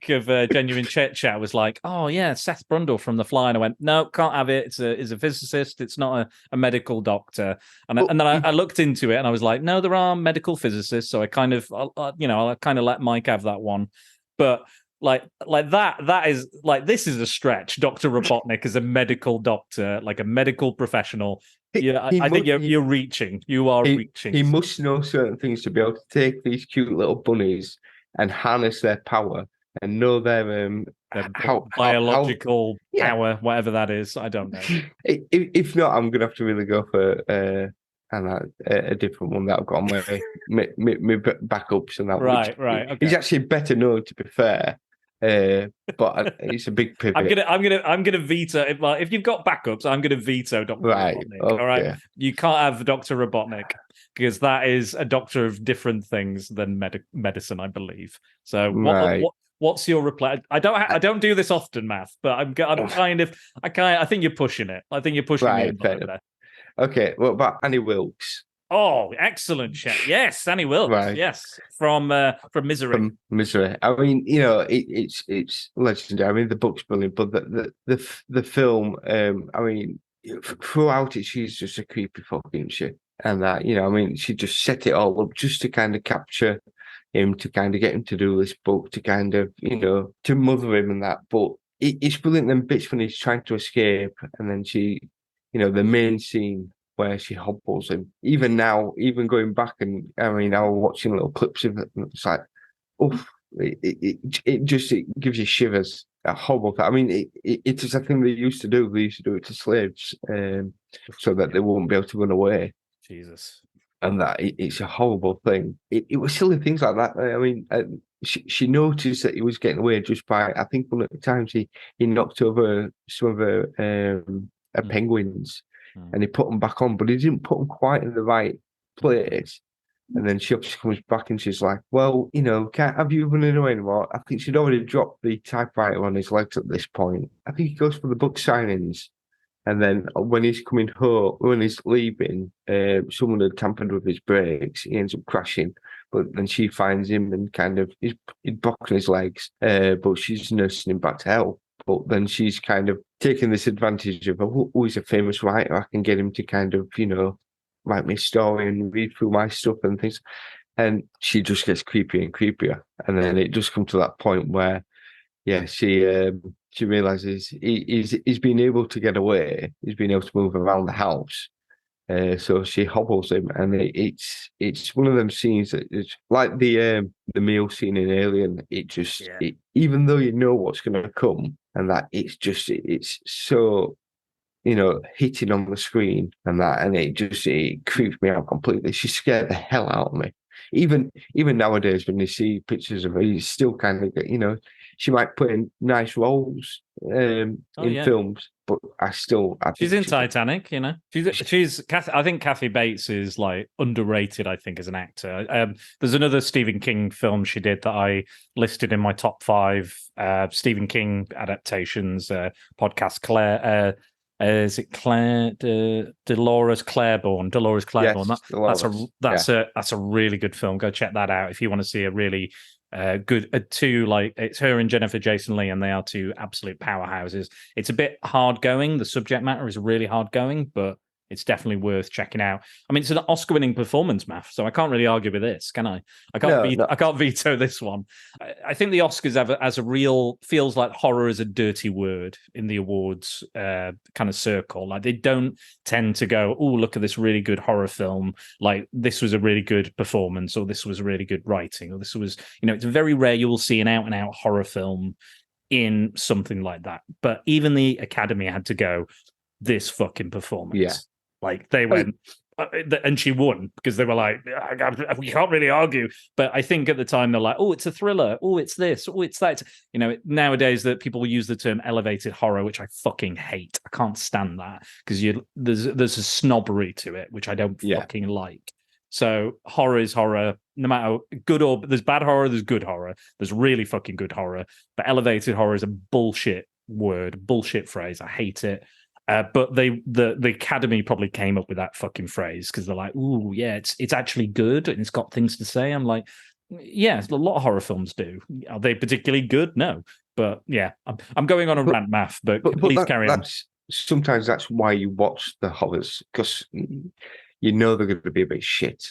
of Genuine Chit Chat was like, oh yeah, Seth Brundle from The Fly, and I went, no, can't have it. It's a physicist. It's not a medical doctor. And then I looked into it and I was like, no, there are medical physicists. So I kind of, I kind of let Mike have that one, but. Like that is like, this is a stretch. Dr. Robotnik is a medical doctor, like a medical professional. I think you're reaching. You are reaching. He must know certain things to be able to take these cute little bunnies and harness their power and know their biological power, whatever that is. I don't know. If not, I'm gonna have to really go for a different one that I've got on my backups and that. Right. Okay. He's actually better known, to be fair. But it's a big pivot. I'm gonna veto. If you've got backups, I'm gonna veto Dr. Robotnik. Okay. All right, you can't have Dr. Robotnik because that is a doctor of different things than medicine, I believe. So what's your reply? I don't do this often, Maff, but I think you're pushing it. I think you're pushing me there. Okay, what about Annie Wilkes? Oh, excellent chat. Yes, Annie Wilkes. Right. Yes, from Misery. From Misery. I mean, it's legendary. I mean, the book's brilliant, but the film. I mean, throughout it, she's just a creepy fucking shit, and that I mean, she just set it all up just to kind of capture him, to kind of get him to do this book, to kind of to mother him and that. But it's brilliant. Them bits when he's trying to escape, and then she, the main scene where she hobbles him. Even now, even going back, and I mean, I was watching little clips of it, and it's like, oof, it just gives you shivers. A horrible thing. I mean, it is a thing they used to do. They used to do it to slaves, so that they wouldn't be able to run away. Jesus. And that it's a horrible thing. It was silly things like that. I mean, she noticed that he was getting away just by, I think one of the times he knocked over some of her penguins. And he put them back on, but he didn't put them quite in the right place. And then she obviously comes back and she's like, well, can't have you running away anymore. I think she'd already dropped the typewriter on his legs at this point. I think he goes for the book signings. And then when he's coming home, when he's leaving, someone had tampered with his brakes. He ends up crashing. But then she finds him and kind of, he's blocking his legs, but she's nursing him back to health. But then she's kind of taking this advantage of, he's a famous writer. I can get him to kind of, write me a story and read through my stuff and things. And she just gets creepier and creepier. And then it just comes to that point where, she realizes he's been able to get away. He's been able to move around the house. So she hobbles him, and it's one of them scenes that it's like the meal scene in Alien. It just even though you know what's going to come, and that it's so hitting on the screen and that, and it creeps me out completely. She scared the hell out of me. Even nowadays, when you see pictures of her, you still kind of she might put in nice roles in films, but she's in Titanic. She's I think Kathy Bates is like underrated. I think as an actor. There's another Stephen King film she did that I listed in my top 5 Stephen King adaptations podcast. Claire. Is it Dolores Claiborne? Dolores Claiborne. Yes, that's a really good film. Go check that out if you want to see a really good two. Like, it's her and Jennifer Jason Leigh, and they are two absolute powerhouses. It's a bit hard going. The subject matter is really hard going, but it's definitely worth checking out. I mean, it's an Oscar-winning performance, Maff, so I can't really argue with this, can I? I can't veto this one. I think the Oscars as a real feels like horror is a dirty word in the awards kind of circle. Like, they don't tend to go, oh, look at this really good horror film. Like, this was a really good performance, or this was really good writing, or this was, it's very rare you will see an out-and-out horror film in something like that. But even the Academy had to go, this fucking performance. Yeah. Like, they went, and she won because they were like, we can't really argue. But I think at the time they're like, oh, it's a thriller. Oh, it's this. Oh, it's that. You know, nowadays that people use the term elevated horror, which I fucking hate. I can't stand that because there's a snobbery to it, which I don't fucking like. So horror is horror, no matter good or there's bad horror, there's good horror, there's really fucking good horror. But elevated horror is a bullshit word, bullshit phrase. I hate it. But the Academy probably came up with that fucking phrase because they're like, ooh, yeah, it's actually good and it's got things to say. I'm like, yeah, a lot of horror films do. Are they particularly good? No. But yeah, I'm going on a rant, Maff, but please carry on. Sometimes that's why you watch the horrors, because you know they're going to be a bit shit.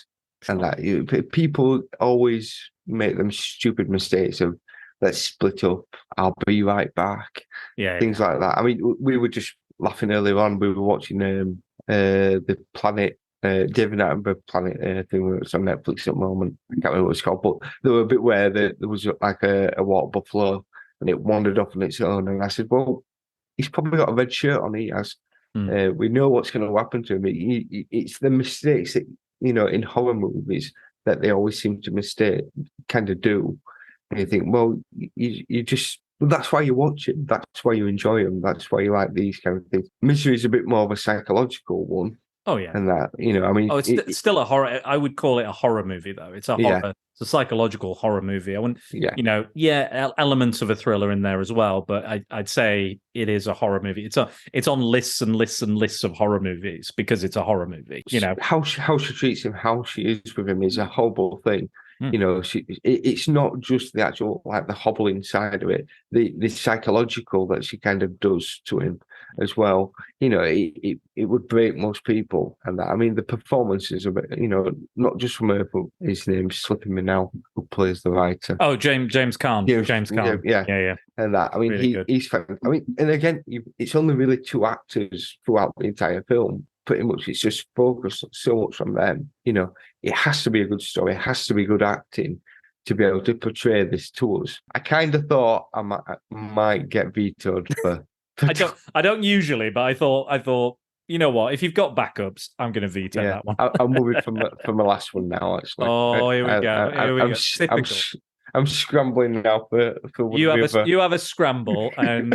And that people always make them stupid mistakes of, let's split up, I'll be right back. Things like that. I mean, we were just laughing earlier on. We were watching the Planet, David Attenborough Planet thing that's on Netflix at the moment. I can't remember what it's called, but there were a bit where there was like a water buffalo and it wandered off on its own. And I said, well, he's probably got a red shirt on. He has. We know what's going to happen to him. It's the mistakes that, you know, in horror movies that they always seem to kind of do. And you think, well, you just, that's why you watch it. That's why you enjoy them. That's why you like these kind of things. Misery is a bit more of a psychological one. Oh, yeah. And that, you know, I mean... it's still a horror. I would call it a horror movie, though. It's a horror. Yeah. It's a psychological horror movie. I wouldn't, you know, elements of a thriller in there as well, but I'd say it is a horror movie. It's on lists and lists and lists of horror movies because it's a horror movie, you know. How she treats him, how she is with him is a horrible thing. You know, it's not just the actual, like, the hobbling side of it, the psychological that she kind of does to him as well. You know, it would break most people. And that, I mean, the performances of it, you know, not just from her, but his name's slipping me now, who plays the writer. Oh, James Caan. James Caan. Yeah. And that, I mean, really he's fun. I mean, and again, it's only really two actors throughout the entire film. Pretty much, it's just focused so much on them. You know, it has to be a good story. It has to be good acting to be able to portray this to us. I kind of thought I might get vetoed for. I don't usually, but I thought, you know what? If you've got backups, I'm going to veto that one. I'm moving from the last one now. Actually. Oh, here we go. I'm scrambling now for you have a scramble, and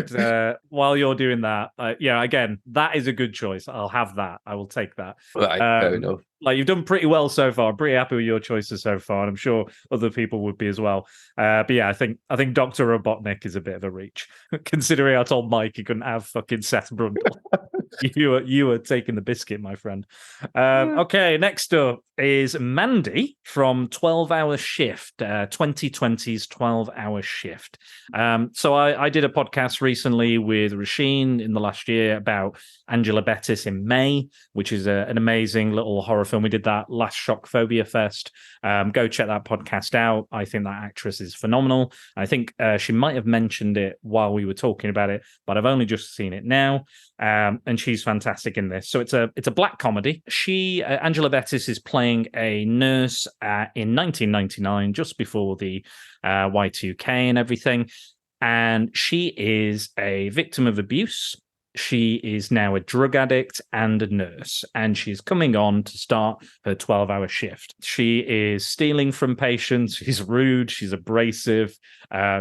while you're doing that, again, that is a good choice. I'll have that. I will take that. Right, fair enough. Like, you've done pretty well so far. I'm pretty happy with your choices so far, and I'm sure other people would be as well. But yeah, I think Dr. Robotnik is a bit of a reach, considering I told Mike he couldn't have fucking Seth Brundle. You were taking the biscuit, my friend. Okay, next up is Mandy from 12-Hour Shift, 2020's 12-Hour Shift. So I did a podcast recently with Rasheen in the last year about Angela Bettis in May, which is an amazing little horror film. We did that last Shock Phobia Fest. Go check that podcast out. I think that actress is phenomenal. I think she might have mentioned it while we were talking about it, but I've only just seen it now. And she's fantastic in this. So it's a black comedy. Angela Bettis is playing a nurse in 1999, just before the Y2K and everything. And she is a victim of abuse. She is now a drug addict and a nurse, and she's coming on to start her 12-hour shift. She is stealing from patients. She's rude. She's abrasive.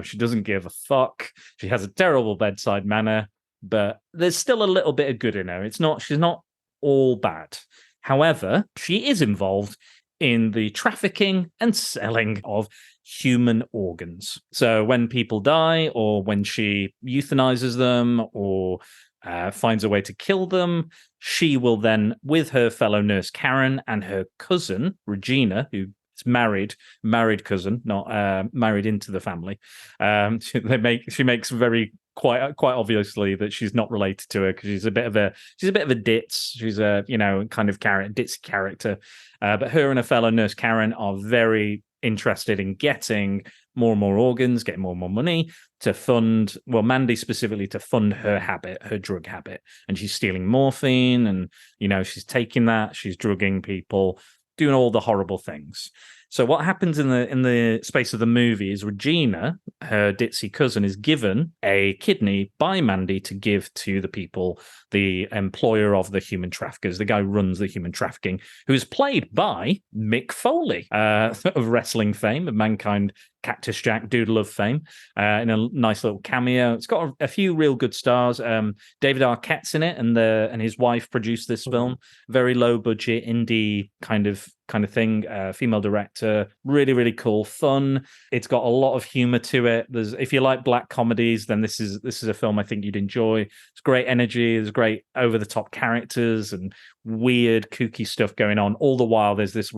She doesn't give a fuck. She has a terrible bedside manner, but there's still a little bit of good in her. She's not all bad. However, she is involved in the trafficking and selling of human organs. So when people die, or when she euthanizes them, or finds a way to kill them, she will then, with her fellow nurse Karen and her cousin Regina, who is married cousin, not married into the family. She makes very quite obviously that she's not related to her, because she's a bit of a ditz. She's a kind of ditzy character. But her and her fellow nurse Karen are very interested in getting more and more organs, getting more and more money to fund, Mandy specifically, to fund her drug habit. And she's stealing morphine, and she's taking that, she's drugging people, doing all the horrible things. So what happens in the space of the movie is Regina, her ditzy cousin, is given a kidney by Mandy to give to the people, the employer of the human traffickers, the guy who runs the human trafficking, who is played by Mick Foley of wrestling fame, of Mankind, Cactus Jack, Doodle of fame, in a nice little cameo. It's got a few real good stars. David Arquette's in it, and his wife produced this film. Very low budget indie kind of thing. Female director, really really cool, fun. It's got a lot of humor to it. If you like black comedies, then this is a film I think you'd enjoy. It's great energy. There's great over the top characters and weird kooky stuff going on. All the while, there's this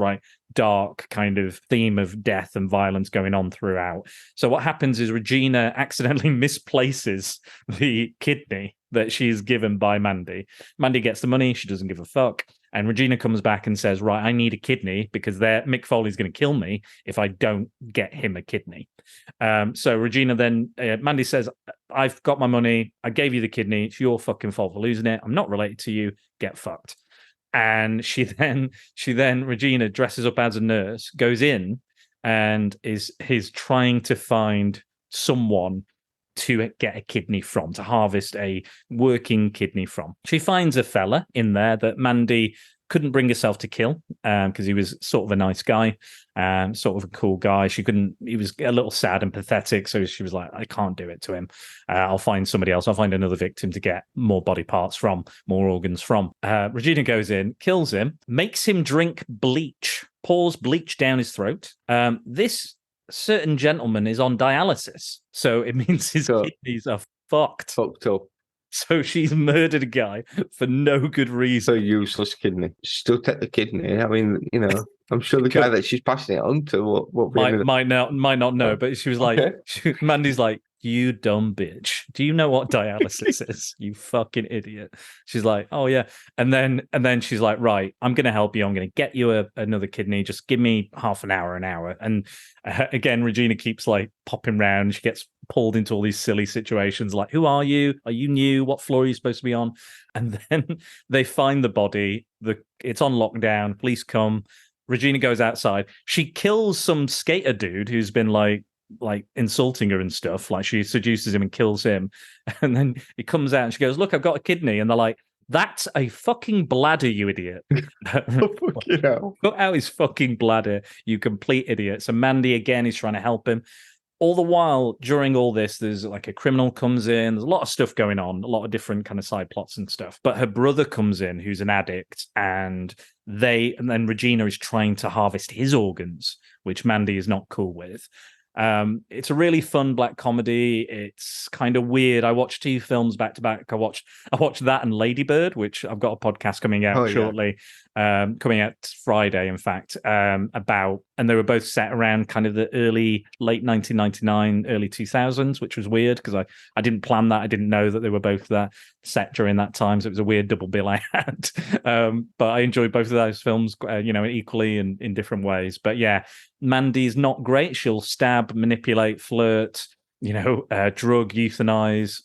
dark kind of theme of death and violence going on throughout. So what happens is Regina accidentally misplaces the kidney that she's given by Mandy. Mandy gets the money. She doesn't give a fuck. And Regina comes back and says, right, I need a kidney because Mick Foley's going to kill me if I don't get him a kidney. So Regina then, Mandy says, I've got my money. I gave you the kidney. It's your fucking fault for losing it. I'm not related to you. Get fucked. And she then Regina dresses up as a nurse, goes in and is trying to find someone to get a kidney from, to harvest a working kidney from. She finds a fella in there that Mandy couldn't bring herself to kill because he was sort of a nice guy, sort of a cool guy. He was a little sad and pathetic, so she was like, I can't do it to him. I'll find somebody else. I'll find another victim to get more body parts from, more organs from. Regina goes in, kills him, makes him drink bleach, pours bleach down his throat. This certain gentleman is on dialysis, so it means his kidneys are fucked up. So she's murdered a guy for no good reason. So useless kidney. Still take the kidney. I mean, I'm sure the guy that she's passing it on to might not know, but she was like, Mandy's like, you dumb bitch. Do you know what dialysis is? You fucking idiot. She's like, oh yeah. And then she's like, right, I'm going to help you. I'm going to get you another kidney. Just give me half an hour. And again, Regina keeps like popping round. She gets pulled into all these silly situations like, who are you? Are you new? What floor are you supposed to be on? And then they find the body. It's on lockdown. Police come. Regina goes outside. She kills some skater dude who's been like insulting her and stuff. Like she seduces him and kills him. And then he comes out and she goes, look, I've got a kidney. And they're like, that's a fucking bladder, you idiot. Put out his fucking bladder, you complete idiot. So Mandy again is trying to help him. All the while, during all this, there's like a criminal comes in. There's a lot of stuff going on, a lot of different kind of side plots and stuff. But her brother comes in, who's an addict, and then Regina is trying to harvest his organs, which Mandy is not cool with. It's a really fun black comedy. It's kind of weird. I watched two films back to back. I watched that and Lady Bird, which I've got a podcast coming out shortly, coming out Friday, in fact, about, and they were both set around kind of the late 1999, early 2000s, which was weird because I didn't plan that. I didn't know that they were both set during that time. So it was a weird double bill I had. But I enjoyed both of those films, equally in different ways. But yeah, Mandy's not great. She'll stab, manipulate, flirt, drug, euthanize,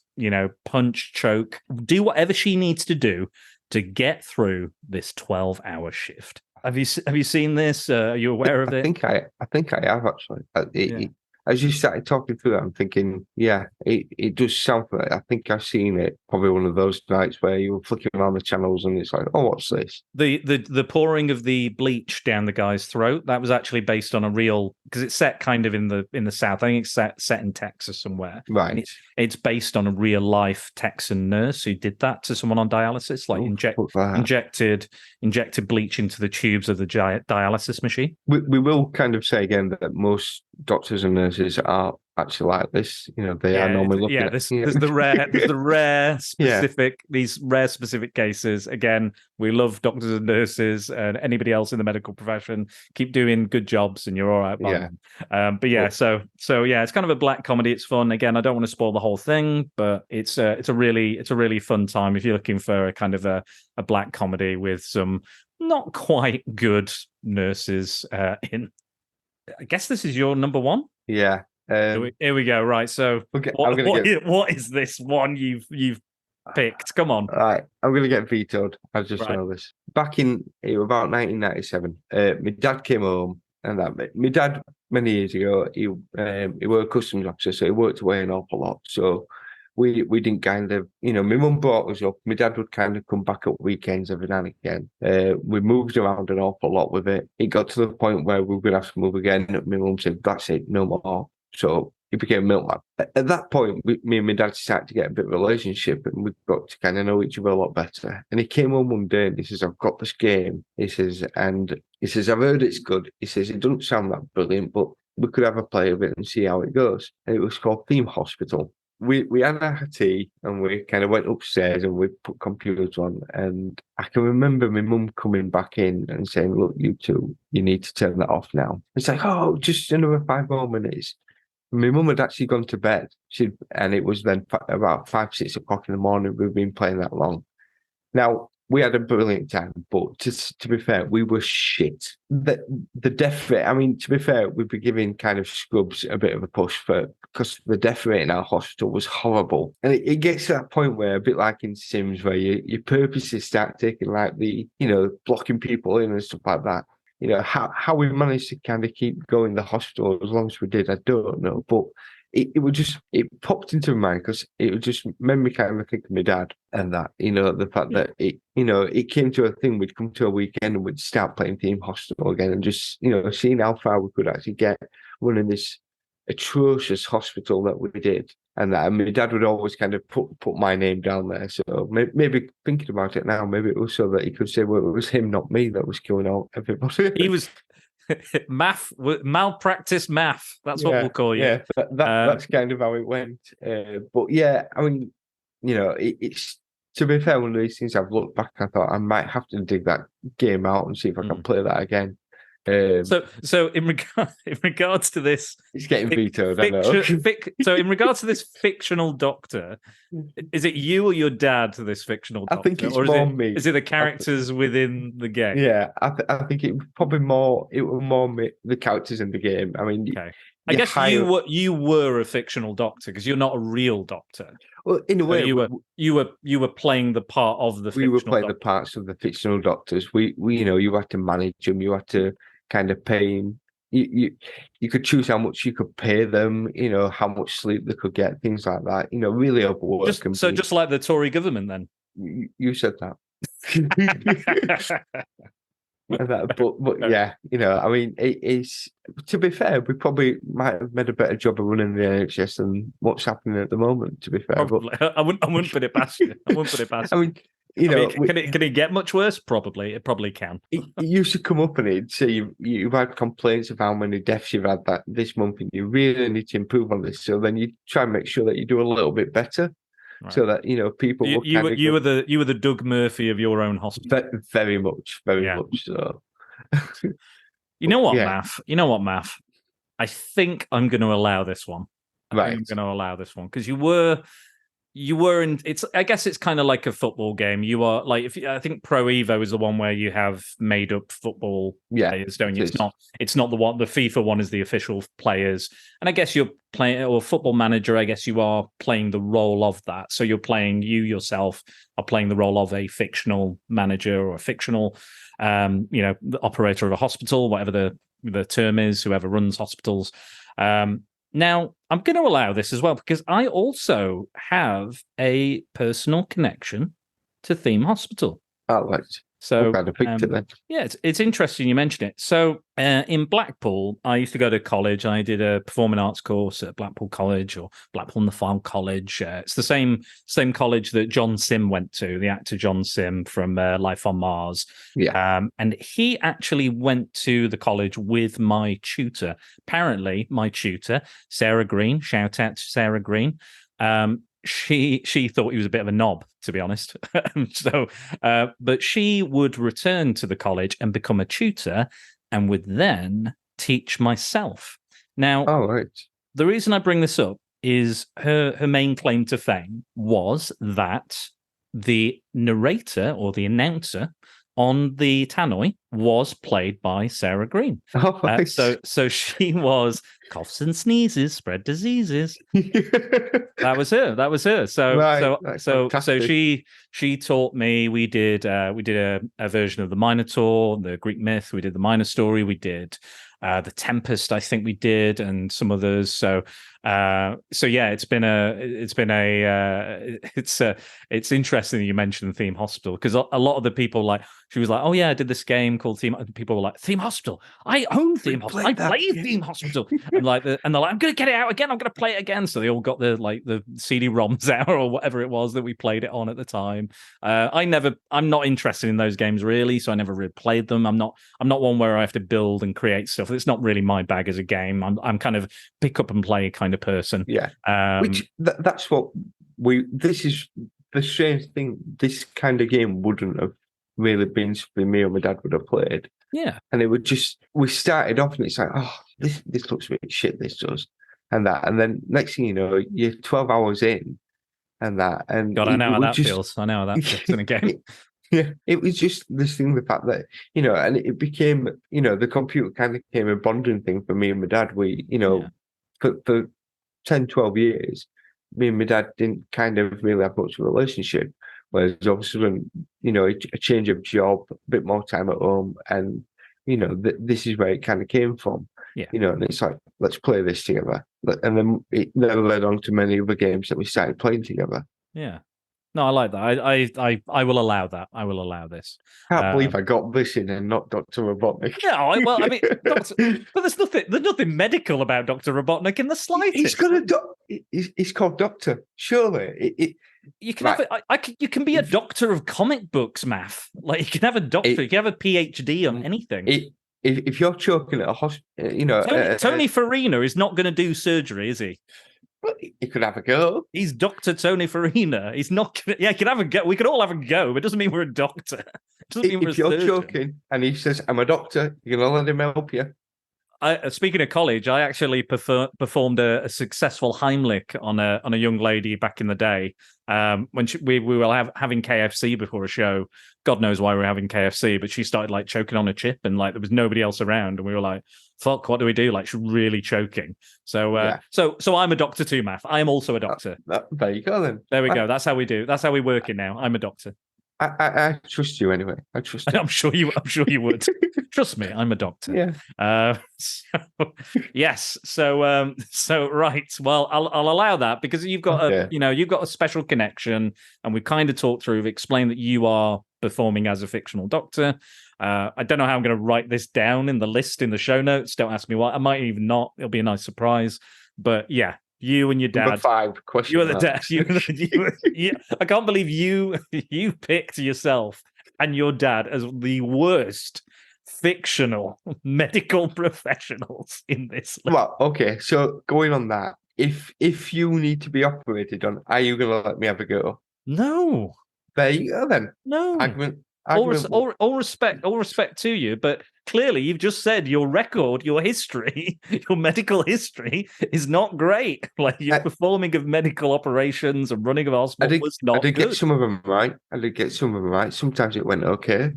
punch, choke, do whatever she needs to do to get through this 12-hour shift. Have you seen this? Are you aware of it? I think I have actually. As you started talking through it, I'm thinking, it does sound like, I think I've seen it, probably one of those nights where you were flicking around the channels and it's like, oh, what's this? The pouring of the bleach down the guy's throat, that was actually based on a real, because it's set kind of in the South. I think it's set in Texas somewhere. Right. It's based on a real life Texan nurse who did that to someone on dialysis, like injected bleach into the tubes of the dialysis machine. We will kind of say again that most doctors and nurses are actually like this. They are normally looking at there's the rare specific these rare specific cases. Again, we love doctors and nurses and anybody else in the medical profession. Keep doing good jobs and you're all right by them. So it's kind of a black comedy. It's fun. Again, I don't want to spoil the whole thing, but it's a really fun time if you're looking for a kind of a black comedy with some not quite good nurses in. I guess this is your number one. Yeah. Here we go. Right. So, what is this one you've picked? Come on. All right. I'm going to get vetoed. I just know this. Back in about 1997, my dad came home and that. My dad, many years ago, he was a customs officer, so he worked away an awful lot. So we didn't kind of, my mum brought us up. My dad would kind of come back at weekends every now and again. We moved around an awful lot with it. It got to the point where we were going to have to move again. My mum said, "That's it, no more." So he became a milkman. At that point, me and my dad started to get a bit of a relationship, and we got to kind of know each other a lot better. And he came home one day and he says, "I've got this game." He says, "I've heard it's good." He says, "It doesn't sound that brilliant, but we could have a play of it and see how it goes." And it was called Theme Hospital. We had our tea and we kind of went upstairs and we put computers on. And I can remember my mum coming back in and saying, "Look, you two, you need to turn that off now." It's like, "Oh, just another 5 more minutes." My mum had actually gone to bed. And it was then about 5, 6 o'clock in the morning. We've been playing that long. Now, we had a brilliant time, but to be fair, we were shit. The death rate, I mean, to be fair, we'd be giving kind of scrubs a bit of a push because the death rate in our hospital was horrible. And it gets to that point where, a bit like in Sims, where you purposely start taking like blocking people in and stuff like that. How we managed to kind of keep going the hospital as long as we did, I don't know. But it popped into my mind because it just made me kind of think of my dad and that, the fact that it came to a thing. We'd come to a weekend and we'd start playing Theme Hospital again and just, seeing how far we could actually get running this atrocious hospital that we did. And that, and my dad would always kind of put my name down there. So maybe thinking about it now, maybe it was so that he could say, well, it was him, not me, that was killing all everybody. He was Maff, malpractice Maff. That's what we'll call you. Yeah, that's kind of how it went. But yeah, I mean, it's, to be fair, one of these things I've looked back, I thought I might have to dig that game out and see if I can play that again. So in regards to this, it's getting vetoed. I know. So in regards to this fictional doctor, is it you or your dad to this fictional doctor? I think it's more me. Is it the characters within the game? Yeah, I think it was probably more. It was more me, the characters in the game. I mean, okay. I guess you were a fictional doctor because you're not a real doctor. Well, in a way, you were playing the part of the. We were playing the parts of the fictional doctors. We you had to manage them. You had to kind of pay them. You could choose how much you could pay them. How much sleep they could get, things like that. Really overwork. Just like the Tory government, then. You said that. But yeah, I mean, it's, to be fair, we probably might have made a better job of running the NHS than what's happening at the moment. To be fair, but I wouldn't put it past you. I wouldn't put it past. I mean, can it get much worse? Probably, it probably can. It used to come up and it'd say you've had complaints of how many deaths you've had this month, and you really need to improve on this. So then you try and make sure that you do a little bit better. Right. So that people you were the Doug Murphy of your own hospital. Very much so. You know what, Maff? I think I'm going to allow this one. Right. I'm going to allow this one because you were in. I guess it's kind of like a football game. You are like I think Pro Evo is the one where you have made up football players, don't you? It's not the one. The FIFA one is the official players, and I guess you're playing, or Football Manager. I guess you are playing the role of that. So you yourself are playing the role of a fictional manager or a fictional, the operator of a hospital, whatever the term is, whoever runs hospitals. Now, I'm going to allow this as well because I also have a personal connection to Theme Hospital. Oh, right. So, yeah, it's interesting you mention it. So, in Blackpool, I used to go to college. I did a performing arts course at Blackpool College or Blackpool the File College. It's the same college that John Sim went to, the actor John Sim from Life on Mars. Yeah. And he actually went to the college with my tutor. Apparently, my tutor, Sarah Green, shout out to Sarah Green, she thought he was a bit of a knob, to be honest. But she would return to the college and become a tutor and would then teach myself. Now, the reason I bring this up is her main claim to fame was that the narrator or the announcer on the tannoy was played by Sarah Green. So she was coughs and sneezes, spread diseases. That was her. So she taught me. We did a version of the Minotaur, the Greek myth. We did the Minor story. We did The Tempest, I think we did, and some others. So yeah, it's interesting that you mentioned Theme Hospital, because a lot of the people, like, she was like, oh yeah, I did this game called Theme. People were like, Theme Hospital, I own Theme Hospital, I played Theme Hospital, and they're like, I'm gonna get it out again, I'm gonna play it again. So they all got the CD-ROMs out or whatever it was that we played it on at the time. I'm not interested in those games really, so I never really played them. I'm not one where I have to build and create stuff. It's not really my bag as a game. I'm kind of pick up and play kind of person. Yeah. That's what this is the strange thing. This kind of game wouldn't have really been something me and my dad would have played. Yeah. And it would just, we started off and it's like, oh, this looks a bit shit, this does. And then next thing you know, you're 12 hours in and that. And God, I know how that feels. I know how that feels in a game. Yeah, it was just this thing, the fact that, and it became, the computer kind of became a bonding thing for me and my dad. We, for 10, 12 years, me and my dad didn't kind of really have much of a relationship. Whereas obviously when, a change of job, a bit more time at home, and, this is where it kind of came from. Yeah. And it's like, let's play this together. And then it never led on to many other games that we started playing together. Yeah. No, I like that. I will allow that. I will allow this. Can't believe I got this in and not Dr. Robotnik. No, I mean, but there's nothing medical about Dr. Robotnik in the slightest. He's called Doctor. Surely, you can you can be a doctor of comic books, Maff. Like, you can have a doctor. You can have a PhD on anything. If you're choking at a hospital, Tony Farina is not going to do surgery, is he? Well, he could have a go. He's Dr. Tony Farina. He's not. Yeah, he can have a go. We could all have a go, but it doesn't mean we're a doctor. It doesn't mean we're a surgeon. If you're choking and he says, I'm a doctor, you can let him help you. Speaking of college, I actually performed a successful Heimlich on a young lady back in the day. When we were having KFC before a show. God knows why we were having KFC, but she started like choking on a chip, and like there was nobody else around, and we were like, "Fuck, what do we do?" Like, she's really choking. So, so I'm a doctor too, Maff. I am also a doctor. There you go, then. There we go. That's how we do. That's how we work it now. I'm a doctor. I trust you anyway. I trust you. I'm sure you would. Trust me, I'm a doctor. Yeah. Yes. So right. Well, I'll allow that because you've got you've got a special connection, and we've kind of talked through, explained that you are performing as a fictional doctor. I don't know how I'm going to write this down in the list in the show notes. Don't ask me why. I might even not. It'll be a nice surprise. But yeah. You and your dad. Number 5 question. You are the dad. You, I can't believe you picked yourself and your dad as the worst fictional medical professionals in this list. Well, okay. So going on that, if you need to be operated on, are you going to let me have a go? No. There you go then. No. All respect to you, but clearly you've just said your record, your history, your medical history is not great. Like, your performing of medical operations and running of hospital was not good. I did get some of them right. Sometimes it went okay.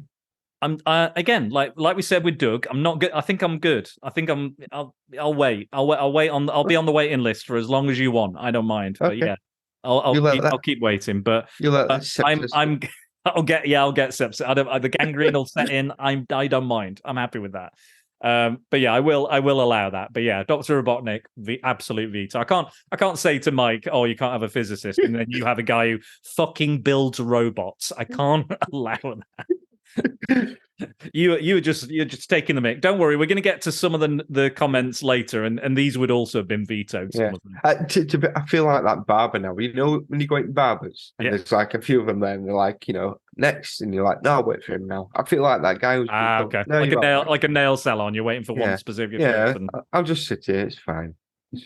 I'm again, like we said with Doug, I'm not good. I think I'm good. I'll wait. I'll be on the waiting list for as long as you want. I don't mind. Okay. But yeah, I'll keep waiting. But I'll get sepsis. The gangrene will set in. I don't mind. I'm happy with that. But yeah, I will allow that. But yeah, Dr. Robotnik, the absolute veto. I can't say to Mike, oh, you can't have a physicist, and then you have a guy who fucking builds robots. I can't allow that. You're just taking the mic. Don't worry, we're going to get to some of the comments later, and these would also have been vetoed. Yeah. I feel like that barber now. You know, when you go into barbers, and there's like a few of them there, and they're like, next, and you're like, no, wait for him now. I feel like that guy who's okay, no, like a nail salon. You're waiting for one specific person. I'll just sit here. It's fine.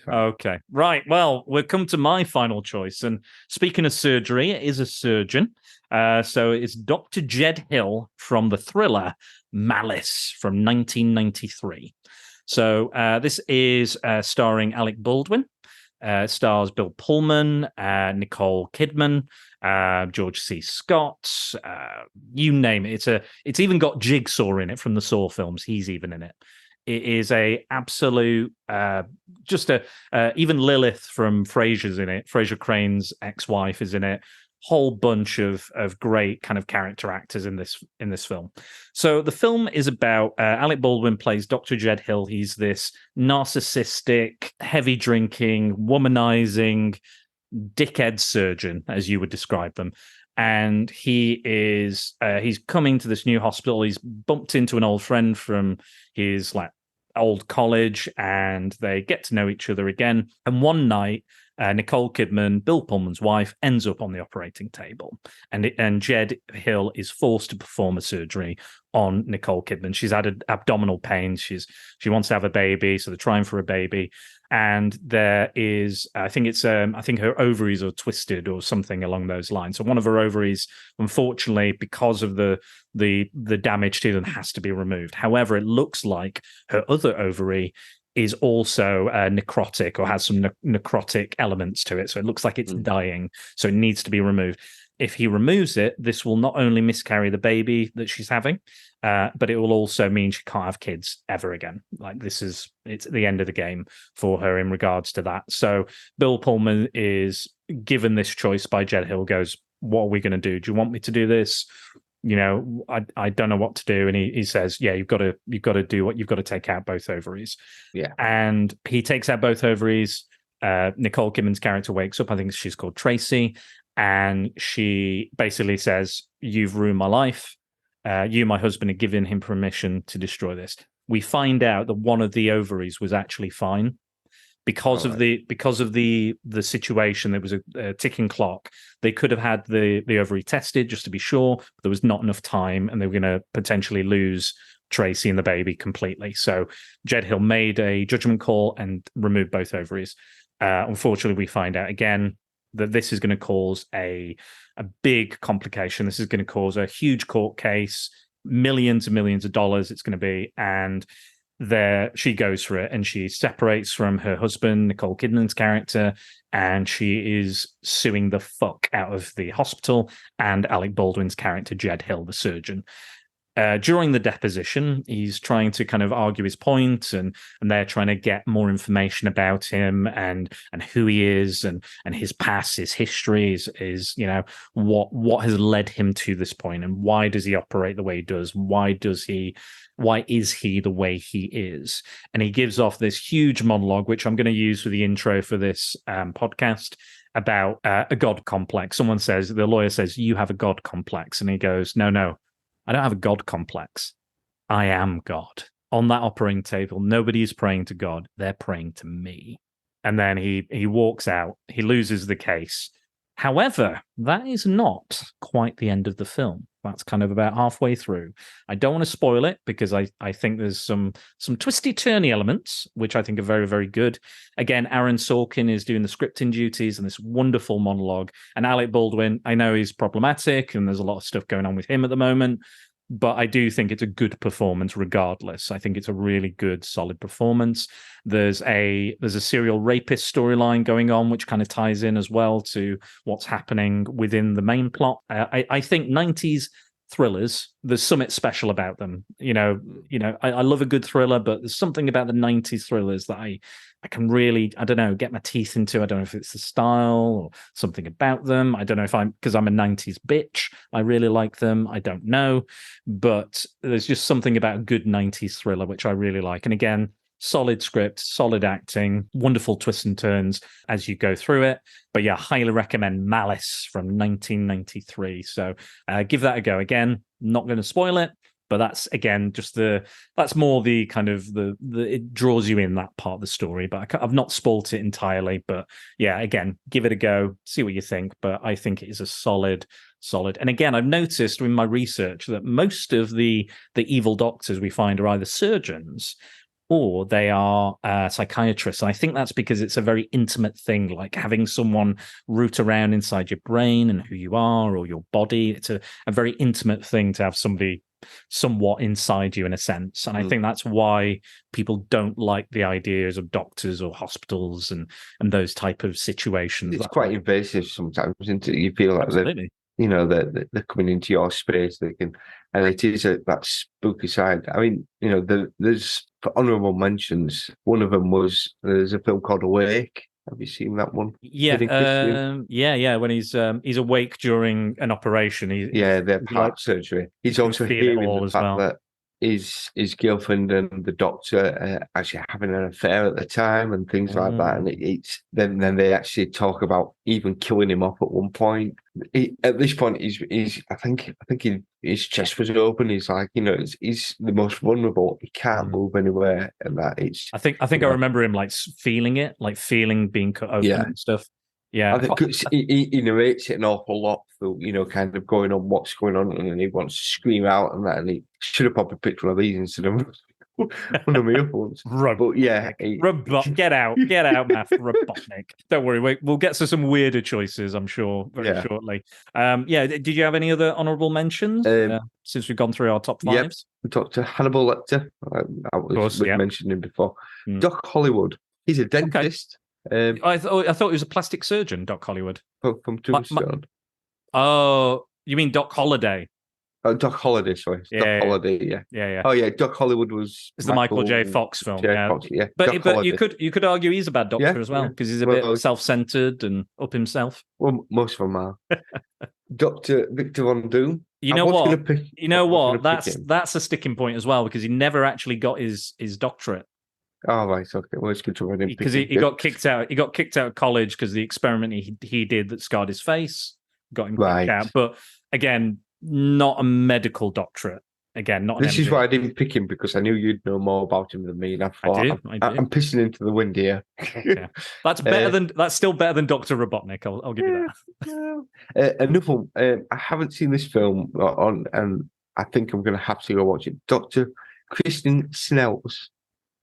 Okay, right. Well, we'll come to my final choice. And speaking of surgery, it is a surgeon. So it's Dr. Jed Hill from the thriller Malice from 1993. So this is starring Alec Baldwin. Stars Bill Pullman, Nicole Kidman, George C. Scott. You name it. It's even got Jigsaw in it from the Saw films. He's even in it. It is a absolute, even Lilith from Frasier's in it. Frasier Crane's ex-wife is in it. whole bunch of great kind of character actors in this film. So the film is about Alec Baldwin plays Dr. Jed Hill. He's this narcissistic, heavy drinking, womanizing, dickhead surgeon, as you would describe them. And he's coming to this new hospital. He's bumped into an old friend from his old college, and they get to know each other again. And one night, Nicole Kidman, Bill Pullman's wife, ends up on the operating table, and Jed Hill is forced to perform a surgery on Nicole Kidman. She's had abdominal pain. She wants to have a baby, so they're trying for a baby. And there is, I think her ovaries are twisted or something along those lines. So one of her ovaries, unfortunately, because of the damage to them, has to be removed. However, it looks like her other ovary is also necrotic or has some necrotic elements to it. So it looks like it's dying. So it needs to be removed. If he removes it, this will not only miscarry the baby that she's having, but it will also mean she can't have kids ever again. It's the end of the game for her in regards to that. So Bill Pullman is given this choice by Jed Hill, goes, what are we going to do? Do you want me to do this? I don't know what to do. And he says, yeah, you've got to do what you've got to take out both ovaries. Yeah. And he takes out both ovaries. Nicole Kidman's character wakes up. I think she's called Tracy. And she basically says, you've ruined my life. You, my husband, have given him permission to destroy this. We find out that one of the ovaries was actually fine. Because of the situation, there was a ticking clock. They could have had the ovary tested just to be sure, but there was not enough time, and they were going to potentially lose Tracy and the baby completely. So Jed Hill made a judgment call and removed both ovaries. Unfortunately, we find out again that this is going to cause a big complication. This is going to cause a huge court case, millions and millions of dollars it's going to be, and there she goes for it, and she separates from her husband, Nicole Kidman's character, and she is suing the fuck out of the hospital and Alec Baldwin's character, Jed Hill, the surgeon. During the deposition, he's trying to kind of argue his point, and they're trying to get more information about him and who he is and his past, his history, is what has led him to this point, and why does he operate the way he does? Why is he the way he is? And he gives off this huge monologue, which I'm going to use for the intro for this podcast, about a God complex. The lawyer says, you have a God complex. And he goes, no, I don't have a God complex. I am God. On that operating table, nobody is praying to God. They're praying to me. And then he walks out. He loses the case. However, that is not quite the end of the film. That's kind of about halfway through. I don't want to spoil it because I think there's some twisty-turny elements, which I think are very, very good. Again, Aaron Sorkin is doing the scripting duties and this wonderful monologue. And Alec Baldwin, I know he's problematic and there's a lot of stuff going on with him at the moment, but I do think it's a good performance regardless. I think it's a really good, solid performance. There's a serial rapist storyline going on, which kind of ties in as well to what's happening within the main plot. I think 90s thrillers, there's something special about them. I love a good thriller, but there's something about the 90s thrillers that I can really, I don't know, get my teeth into. I don't know if it's the style or something about them. I don't know if because I'm a 90s bitch, I really like them. I don't know. But there's just something about a good 90s thriller, which I really like. And again, solid script, solid acting, wonderful twists and turns as you go through it. But yeah, highly recommend Malice from 1993. So give that a go. Again, not going to spoil it, but that's again that's more the kind of the it draws you in that part of the story. But I've not spoilt it entirely. But yeah, again, give it a go, see what you think. But I think it is a solid. And again, I've noticed in my research that most of the evil doctors we find are either surgeons or they are psychiatrists. And I think that's because it's a very intimate thing, like having someone root around inside your brain and who you are or your body. It's a very intimate thing to have somebody somewhat inside you in a sense. And I think that's why people don't like the ideas of doctors or hospitals and those type of situations. It's quite invasive sometimes, isn't it? You feel like they're coming into your space. They can, and it is that spooky side. I mean, there's honourable mentions. One of them was there's a film called Awake. Have you seen that one? Yeah. When he's awake during an operation, their he's heart surgery. He's can also feel it hearing all the as fact well. that his girlfriend and the doctor actually having an affair at the time and things like that. And it's then they actually talk about even killing him off at one point. At this point, I think his chest was open. He's like, he's the most vulnerable. He can't move anywhere, and that it's. I think I remember him like feeling it, like feeling being cut open and stuff. Yeah, I think he narrates it an awful lot through, kind of going on what's going on, and then he wants to scream out and that, and he should have probably picked one of these instead of one of my other ones. But yeah, get out, Maff, Robotnik. Don't worry, we'll get to some weirder choices, I'm sure, very shortly. Did you have any other honourable mentions since we've gone through our top fives? We talked to Hannibal Lecter. We've mentioned him before. Doc Hollywood. He's a dentist. I thought he was a plastic surgeon, Doc Hollywood. From Tombstone. Oh, you mean Doc Holliday? Oh, Doc Holliday, sorry. Doc Holliday, yeah. Oh, yeah, Doc Hollywood was... It's the Michael J. Fox film. Fox, yeah. But you could argue he's a bad doctor as well, because he's a bit self-centered and up himself. Well, most of them are. Dr. Victor Von Doom. You know what? That's a sticking point as well, because he never actually got his doctorate. Oh, right, okay. Well, it's good to run him. Because he got kicked out. He got kicked out of college because the experiment he did that scarred his face got him kicked out. But again, not a medical doctorate. Again, not. This is why I didn't pick him, because I knew you'd know more about him than me. And I thought, I'm pissing into the wind here. Yeah. That's still better than Dr. Robotnik. I'll give you that. Another one. I haven't seen this film and I think I'm going to have to go watch it. Dr. Christian Snells.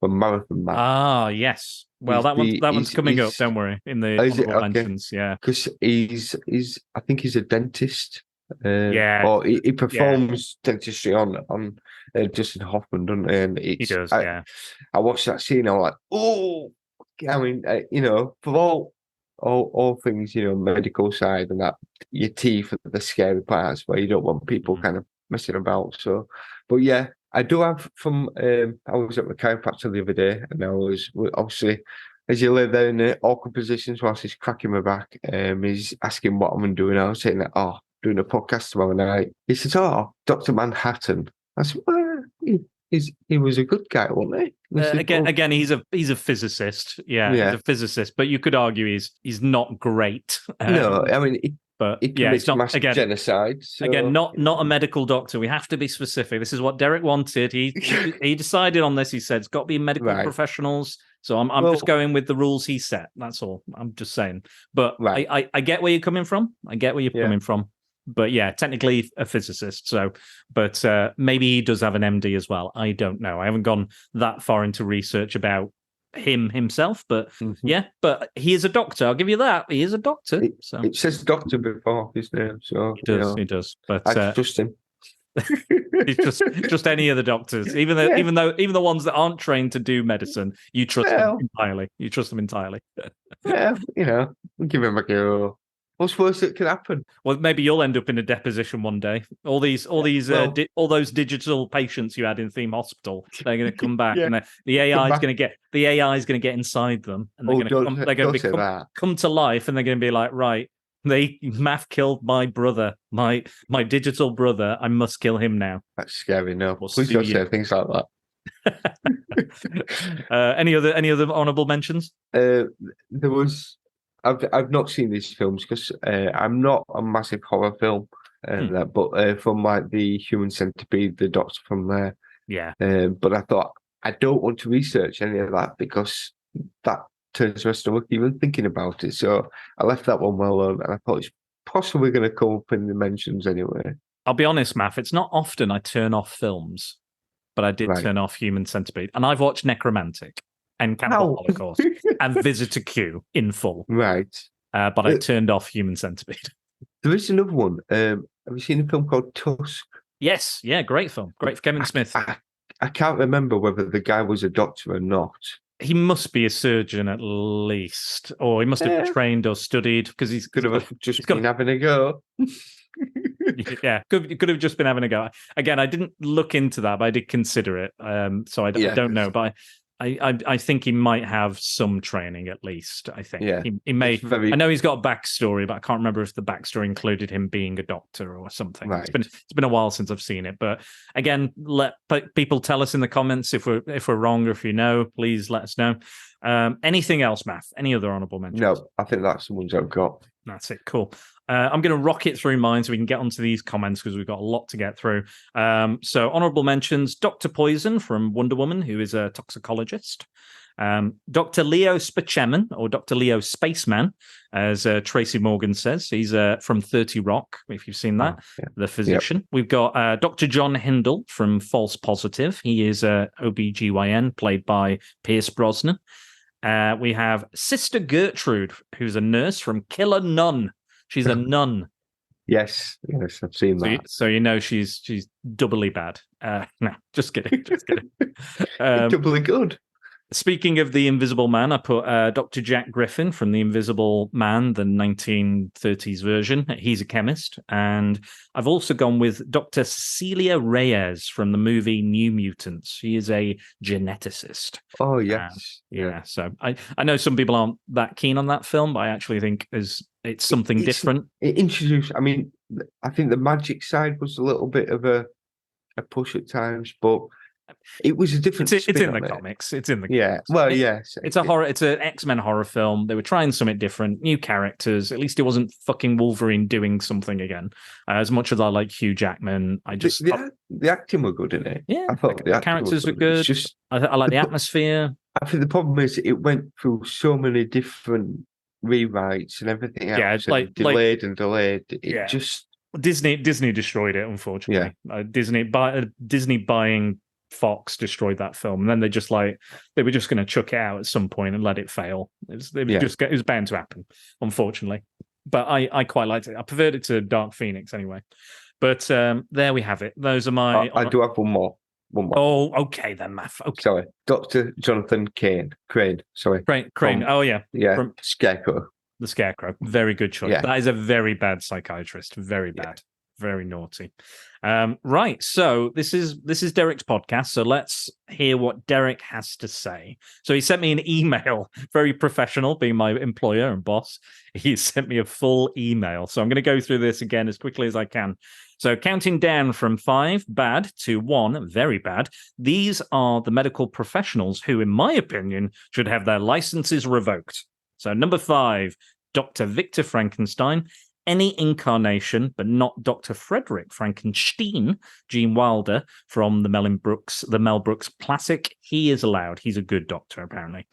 Marathon Man. Ah, yes. Well, that one's coming up. Don't worry. In the honorable mentions, yeah. Because I think he's a dentist. Or he performs dentistry on Justin Hoffman, doesn't he? And he does. I watched that scene. I'm like, oh, I mean, for all things, medical side and that, your teeth are the scary parts where you don't want people kind of messing about. So, but yeah. I do have from, I was at the chiropractor the other day, and I was obviously, as you lay there in the awkward positions whilst he's cracking my back, he's asking what I'm doing. I was saying that, doing a podcast tomorrow night. He says, Dr. Manhattan. I said, well, he was a good guy, wasn't he? Again, he's a physicist. Yeah, he's a physicist, but you could argue he's not great. No, I mean, but it's not genocide. So. Again, not a medical doctor. We have to be specific. This is what Derek wanted. He decided on this. He said it's got to be medical professionals. So I'm just going with the rules he set. That's all. I'm just saying. But I get where you're coming from. Coming from. But yeah, technically a physicist. So, but maybe he does have an MD as well. I don't know. I haven't gone that far into research about him himself, but but he is a doctor. I'll give you that. He is a doctor. It says doctor before his name, so he does. But I trust him. It's just any of the doctors, even the ones that aren't trained to do medicine, you trust them entirely. Yeah, we'll give him a go. What's worse that could happen? Well, maybe you'll end up in a deposition one day. All those digital patients you had in Theme Hospital, they're going to come back, and the AI is going to get inside them, and they're going to come to life, and they're going to be like, right, Maff killed my brother, my digital brother. I must kill him now. That's scary. No, please don't say things like that. Any other honourable mentions? There was. I've not seen these films because I'm not a massive horror film, but from like the Human Centipede, the Doctor from there. Yeah. But I thought I don't want to research any of that because that turns my stomach even thinking about it. So I left that one well alone, and I thought it's possibly going to come up in the mentions anyway. I'll be honest, Maff, it's not often I turn off films, but I did turn off Human Centipede, and I've watched Necromantic and Cannibal Holocaust and Visitor Q in full. Right. But I turned off Human Centipede. There is another one. Have you seen a film called Tusk? Yes. Yeah, great film. Great for Kevin Smith. I can't remember whether the guy was a doctor or not. He must be a surgeon at least, or he must have trained or studied, because he's could have just been having a go. Yeah, could have just been having a go. Again, I didn't look into that, but I did consider it. So I don't know. But I think he might have some training at least. I think he may. I know he's got a backstory, but I can't remember if the backstory included him being a doctor or something. Right. It's been a while since I've seen it, but again, let people tell us in the comments if we're wrong or if you know. Please let us know. Anything else, Maff? Any other honourable mentions? No, I think that's the ones I've got. That's it. Cool. I'm going to rocket through mine so we can get onto these comments because we've got a lot to get through. So honourable mentions, Dr. Poison from Wonder Woman, who is a toxicologist. Dr. Leo Spaceman, or Dr. Leo Spaceman, as Tracy Morgan says. He's from 30 Rock, if you've seen that, the physician. Yep. We've got Dr. John Hindle from False Positive. He is OBGYN, played by Pierce Brosnan. We have Sister Gertrude, who's a nurse from Killer Nun. She's a nun. Yes, I've seen that. So you know she's doubly bad. No, just kidding. Doubly good. Speaking of the Invisible Man, I put Dr. Jack Griffin from The Invisible Man, the 1930s version. He's a chemist. And I've also gone with Dr. Cecilia Reyes from the movie New Mutants. She is a geneticist. Oh, yes. So I know some people aren't that keen on that film, but I actually think it's something different. It introduced, I think the magic side was a little bit of a push at times, but it was a different. It's in the comics. It's in the comics. Well, yes. It's a horror. It's an X-Men horror film. They were trying something different, new characters. At least it wasn't fucking Wolverine doing something again. As much as I like Hugh Jackman, the acting were good in it. Yeah, I thought the characters were good. I like the atmosphere. I think the problem is it went through so many different rewrites and everything else. Yeah, and delayed. It just Disney destroyed it. Unfortunately, Disney buying Fox destroyed that film, and then they were just going to chuck it out at some point and let it fail. It was bound to happen, unfortunately. But I quite liked it. I preferred it to Dark Phoenix anyway. But there we have it. Those are my. I do have one more. Oh, okay then, Maff. Okay. Sorry, Dr. Jonathan Crane. Sorry, Crane. From Scarecrow. The Scarecrow. Very good choice. Yeah. That is a very bad psychiatrist. Very bad. Very naughty. Right. So this is Derek's podcast. So let's hear what Derek has to say. So he sent me an email, very professional, being my employer and boss. He sent me a full email. So I'm going to go through this again as quickly as I can. So counting down from 5, bad, to 1, very bad. These are the medical professionals who, in my opinion, should have their licenses revoked. So number 5, Dr. Victor Frankenstein. Any incarnation, but not Dr. Frederick Frankenstein, Gene Wilder from the Mel Brooks classic. He is allowed. He's a good doctor, apparently.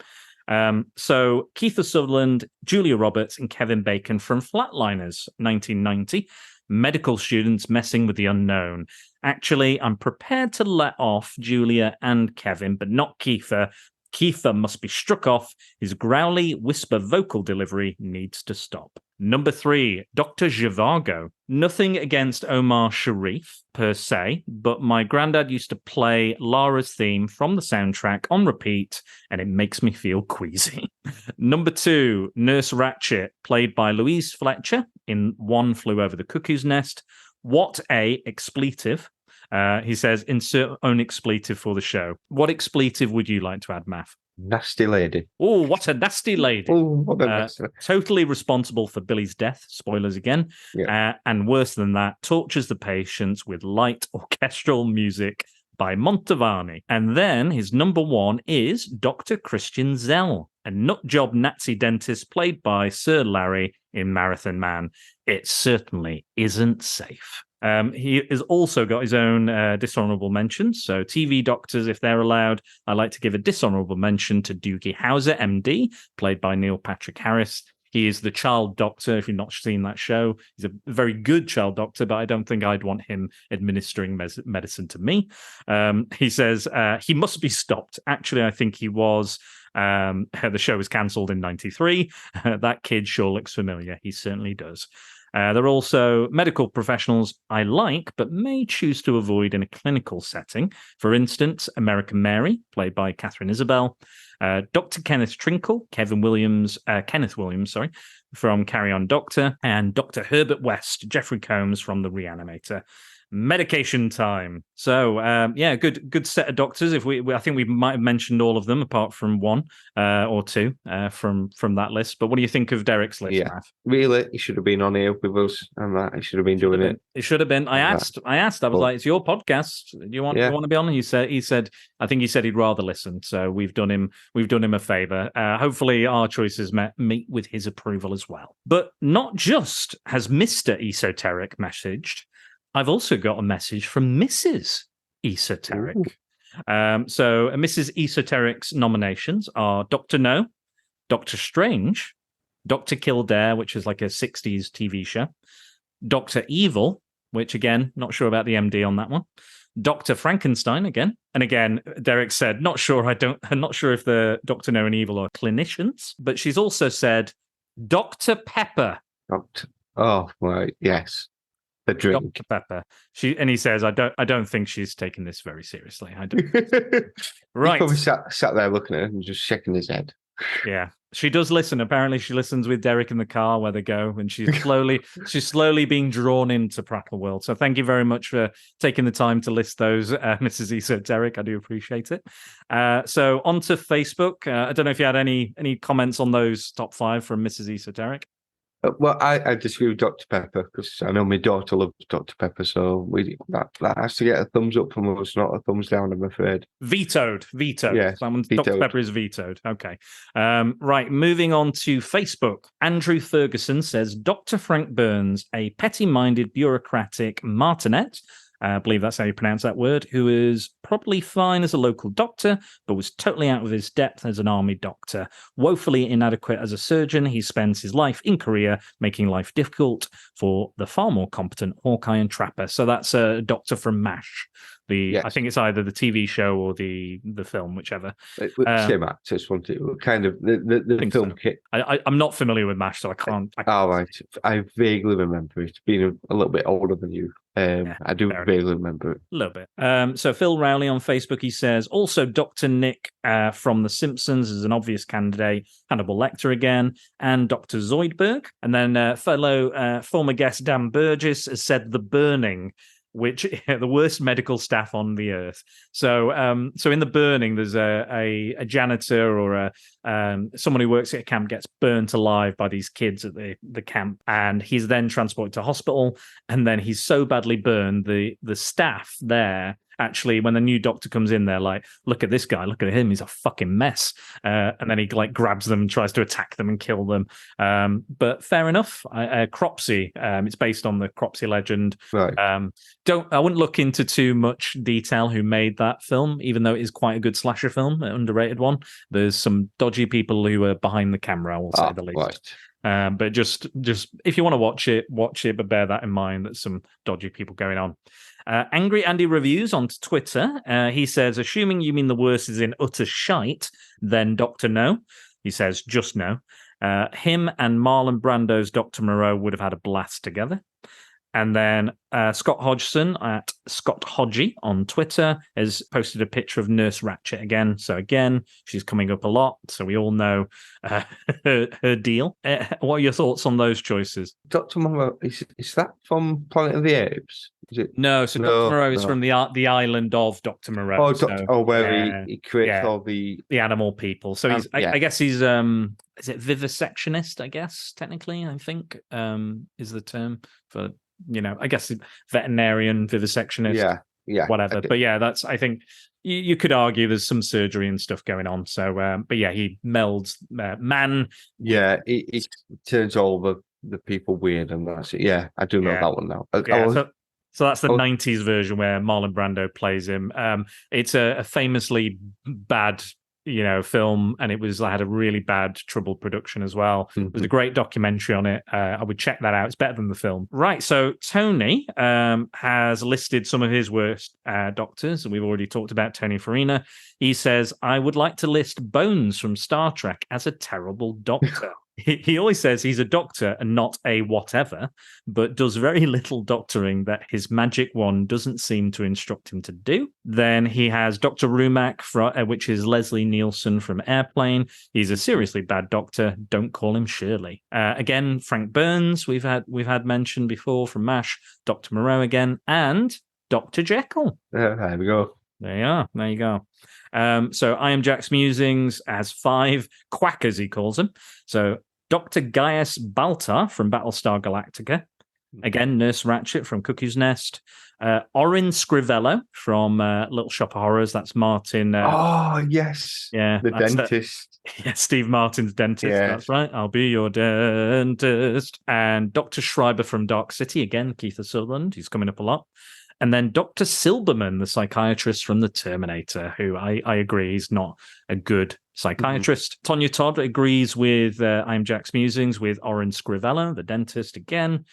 So Kiefer Sutherland, Julia Roberts, and Kevin Bacon from Flatliners, 1990. Medical students messing with the unknown. Actually, I'm prepared to let off Julia and Kevin, but not Kiefer. Kiefer must be struck off. His growly whisper vocal delivery needs to stop. Number 3, Dr. Zhivago. Nothing against Omar Sharif per se, but my granddad used to play Lara's theme from the soundtrack on repeat, and it makes me feel queasy. Number 2, Nurse Ratchet, played by Louise Fletcher in One Flew Over the Cuckoo's Nest. What a expletive. He says, insert own expletive for the show. What expletive would you like to add, Maff? Nasty lady. Oh, what a nasty lady. Oh, what a nasty lady. Totally responsible for Billy's death. Spoilers again. Yeah. And worse than that, tortures the patients with light orchestral music by Montevani. And then his number 1 is Dr. Christian Zell, a nutjob Nazi dentist played by Sir Larry in Marathon Man. It certainly isn't safe. He has also got his own dishonorable mentions. So TV doctors, if they're allowed, I like to give a dishonorable mention to Doogie Howser, MD, played by Neil Patrick Harris. He is the child doctor, if you've not seen that show. He's a very good child doctor, but I don't think I'd want him administering medicine to me. He says he must be stopped. Actually, I think he was. The show was cancelled in 93. That kid sure looks familiar. He certainly does. There are also medical professionals I like, but may choose to avoid in a clinical setting. For instance, American Mary, played by Catherine Isabel, Dr. Kenneth Williams, from Carry On Doctor, and Dr. Herbert West, Jeffrey Combs from The Reanimator. medication time. So good set of doctors. If I think we might have mentioned all of them apart from one or two from that list. But what do you think of Derek's list, Maff? Really, he should have been on here with us, and that he should have been doing it. It should have been. I asked. I was like, "It's your podcast. Do you want to be on?" And he said, I think he said he'd rather listen. So we've done him a favor. Hopefully, our choices meet with his approval as well. But not just has Mr. Esoteric messaged. I've also got a message from Mrs. Esoteric. So Mrs. Esoteric's nominations are Dr. No, Dr. Strange, Dr. Kildare, which is like a 60s TV show, Dr. Evil, which again, not sure about the MD on that one, Dr. Frankenstein again. And again, Derek said, I'm not sure if the Dr. No and Evil are clinicians, but she's also said Dr. Pepper. Oh, right, yes. The drink. Dr. Pepper. He says, I don't think she's taking this very seriously. I don't. Right. He probably sat there looking at her and just shaking his head. Yeah. She does listen. Apparently she listens with Derek in the car where they go, and she's slowly being drawn into Prattle World. So thank you very much for taking the time to list those, Mrs. Esoteric. I do appreciate it. So on to Facebook. I don't know if you had any comments on those top 5 from Mrs. Esoteric. Well, I disagree with Dr. Pepper because I know my daughter loves Dr. Pepper, so that has to get a thumbs up from us, not a thumbs down, I'm afraid. Vetoed. Yeah, Dr. Pepper is vetoed. Okay. Right, moving on to Facebook. Andrew Ferguson says, Dr. Frank Burns, a petty-minded bureaucratic martinet, I believe that's how you pronounce that word, who is probably fine as a local doctor, but was totally out of his depth as an army doctor. Woefully inadequate as a surgeon, he spends his life in Korea making life difficult for the far more competent Hawkeye and Trapper. So that's a doctor from MASH. I think it's either the TV show or the film, whichever. Same actors, wasn't it? Kind of the film so. kit. I'm not familiar with MASH, so I can't. Right. I vaguely remember it being a little bit older than you. I do vaguely remember it. A little bit. So Phil Rowley on Facebook, he says, also Dr. Nick from The Simpsons is an obvious candidate, Hannibal Lecter again, and Dr. Zoidberg. And then fellow former guest Dan Burgess has said The Burning, which the worst medical staff on the earth. So in The Burning, there's a janitor or someone who works at a camp gets burnt alive by these kids at the camp, and he's then transported to hospital, and then he's so badly burned, the staff there actually, when the new doctor comes in, they're like, look at this guy, look at him, he's a fucking mess. And then he like grabs them and tries to attack them and kill them. But fair enough. Cropsey, it's based on the Cropsey legend. Right. I wouldn't look into too much detail who made that film, even though it is quite a good slasher film, an underrated one. There's some dodgy people who are behind the camera, I will say the least. Right. But just if you want to watch it, but bear that in mind, that some dodgy people going on. Angry Andy Reviews on Twitter. He says, assuming you mean the worst is in utter shite, then Dr. No. He says, just no. Him and Marlon Brando's Dr. Moreau would have had a blast together. And then Scott Hodgson at Scott Hodgie on Twitter has posted a picture of Nurse Ratched again. So again, she's coming up a lot. So we all know her deal. What are your thoughts on those choices? Dr. Moreau, is that from Planet of the Apes? Is it? No, so Dr. Moreau is from the island of Dr. Moreau. Where he creates all the animal people. So he's, I guess he's is it vivisectionist? I guess technically, I think is the term for. I guess veterinarian, vivisectionist, whatever. But that's, I think you could argue there's some surgery and stuff going on. So, but he melds man. Yeah, it turns all the people weird, and that's it. Yeah, I do know that one now. So that's the 90s version where Marlon Brando plays him. It's a famously bad film, and it had a really bad troubled production as well. Mm-hmm. There's a great documentary on it. I would check that out. It's better than the film. Right, so Tony has listed some of his worst doctors, and we've already talked about Tony Farina. He says, I would like to list Bones from Star Trek as a terrible doctor. he always says he's a doctor and not a whatever, but does very little doctoring that his magic wand doesn't seem to instruct him to do. Then he has Dr. Rumack, which is Leslie Nielsen from Airplane. He's a seriously bad doctor. Don't call him Shirley. Again, Frank Burns, we've had mentioned before from MASH, Dr. Moreau again, and Dr. Jekyll. There we go. There you are. There you go. So I Am Jack's Musings has 5 quackers, he calls them. So Dr. Gaius Baltar from Battlestar Galactica. Again, Nurse Ratchet from Cuckoo's Nest. Orin Scrivello from Little Shop of Horrors. That's Martin. Oh, yes. Yeah. The dentist. Yeah, Steve Martin's dentist. Yeah. That's right. I'll be your dentist. And Dr. Schreiber from Dark City. Again, Keith Sutherland. He's coming up a lot. And then Dr. Silberman, the psychiatrist from The Terminator, who I agree is not a good psychiatrist. Mm-hmm. Tonya Todd agrees with I Am Jack's Musings with Orin Scrivello, the dentist again.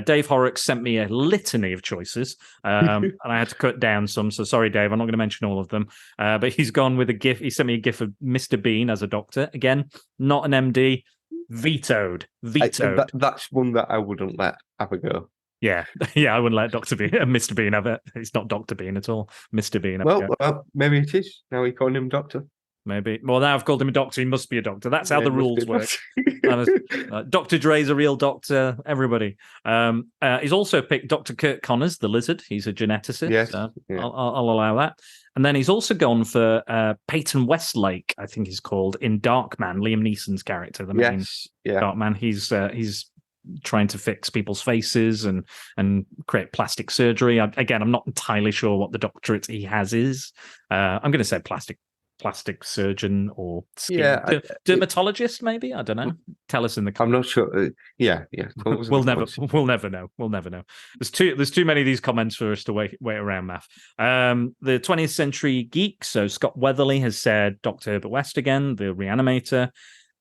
Dave Horrocks sent me a litany of choices, and I had to cut down some. So sorry, Dave, I'm not going to mention all of them. But he's gone with a GIF. He sent me a GIF of Mr. Bean as a doctor. Again, not an MD. Vetoed. That's one that I wouldn't let have a go. Yeah, I wouldn't let Mr. Bean have it. It's not Dr. Bean at all. Mr. Bean. Well, maybe it is. Now we call him doctor. Maybe. Well, now I've called him a doctor. He must be a doctor. That's how the rules work. Dr. Dre's a real doctor. Everybody. He's also picked Dr. Kurt Connors, the lizard. He's a geneticist. Yes. So I'll allow that. And then he's also gone for Peyton Westlake, I think he's called, in Darkman, Liam Neeson's character, the main Darkman. He's trying to fix people's faces and create plastic surgery. Again, I'm not entirely sure what the doctorate he has is. I'm going to say plastic surgeon or dermatologist, maybe. I don't know. Tell us in the comments. I'm not sure. Yeah. We'll never know. There's too many of these comments for us to wait around, Maff. The 20th Century Geek, so Scott Weatherly has said Dr. Herbert West again, the Reanimator.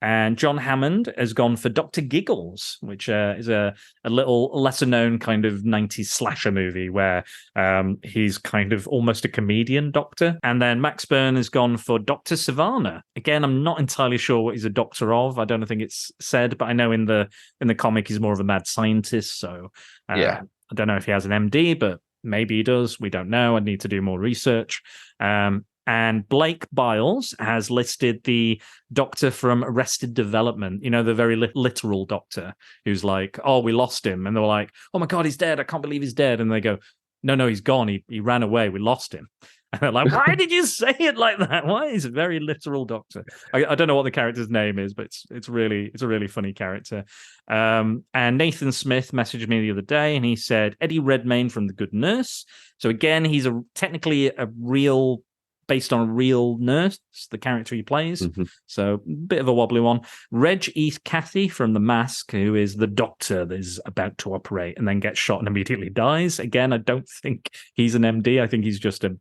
And John Hammond has gone for Dr. Giggles, which is a little lesser-known kind of 90s slasher movie where he's kind of almost a comedian doctor. And then Max Byrne has gone for Dr. Savannah. Again, I'm not entirely sure what he's a doctor of. I don't think it's said, but I know in the comic he's more of a mad scientist. So I don't know if he has an MD, but maybe he does. We don't know. I need to do more research. And Blake Biles has listed the doctor from Arrested Development, the very literal doctor who's like, oh, we lost him. And they're like, oh my God, he's dead. I can't believe he's dead. And they go, no, he's gone. He ran away. We lost him. And they're like, why did you say it like that? Why? He's a very literal doctor. I don't know what the character's name is, but it's a really funny character. And Nathan Smith messaged me the other day and he said, Eddie Redmayne from The Good Nurse. So again, he's technically based on a real nurse, the character he plays. Mm-hmm. So a bit of a wobbly one. Reg E. Cathy from The Mask, who is the doctor that is about to operate and then gets shot and immediately dies. Again, I don't think he's an MD. I think he's just a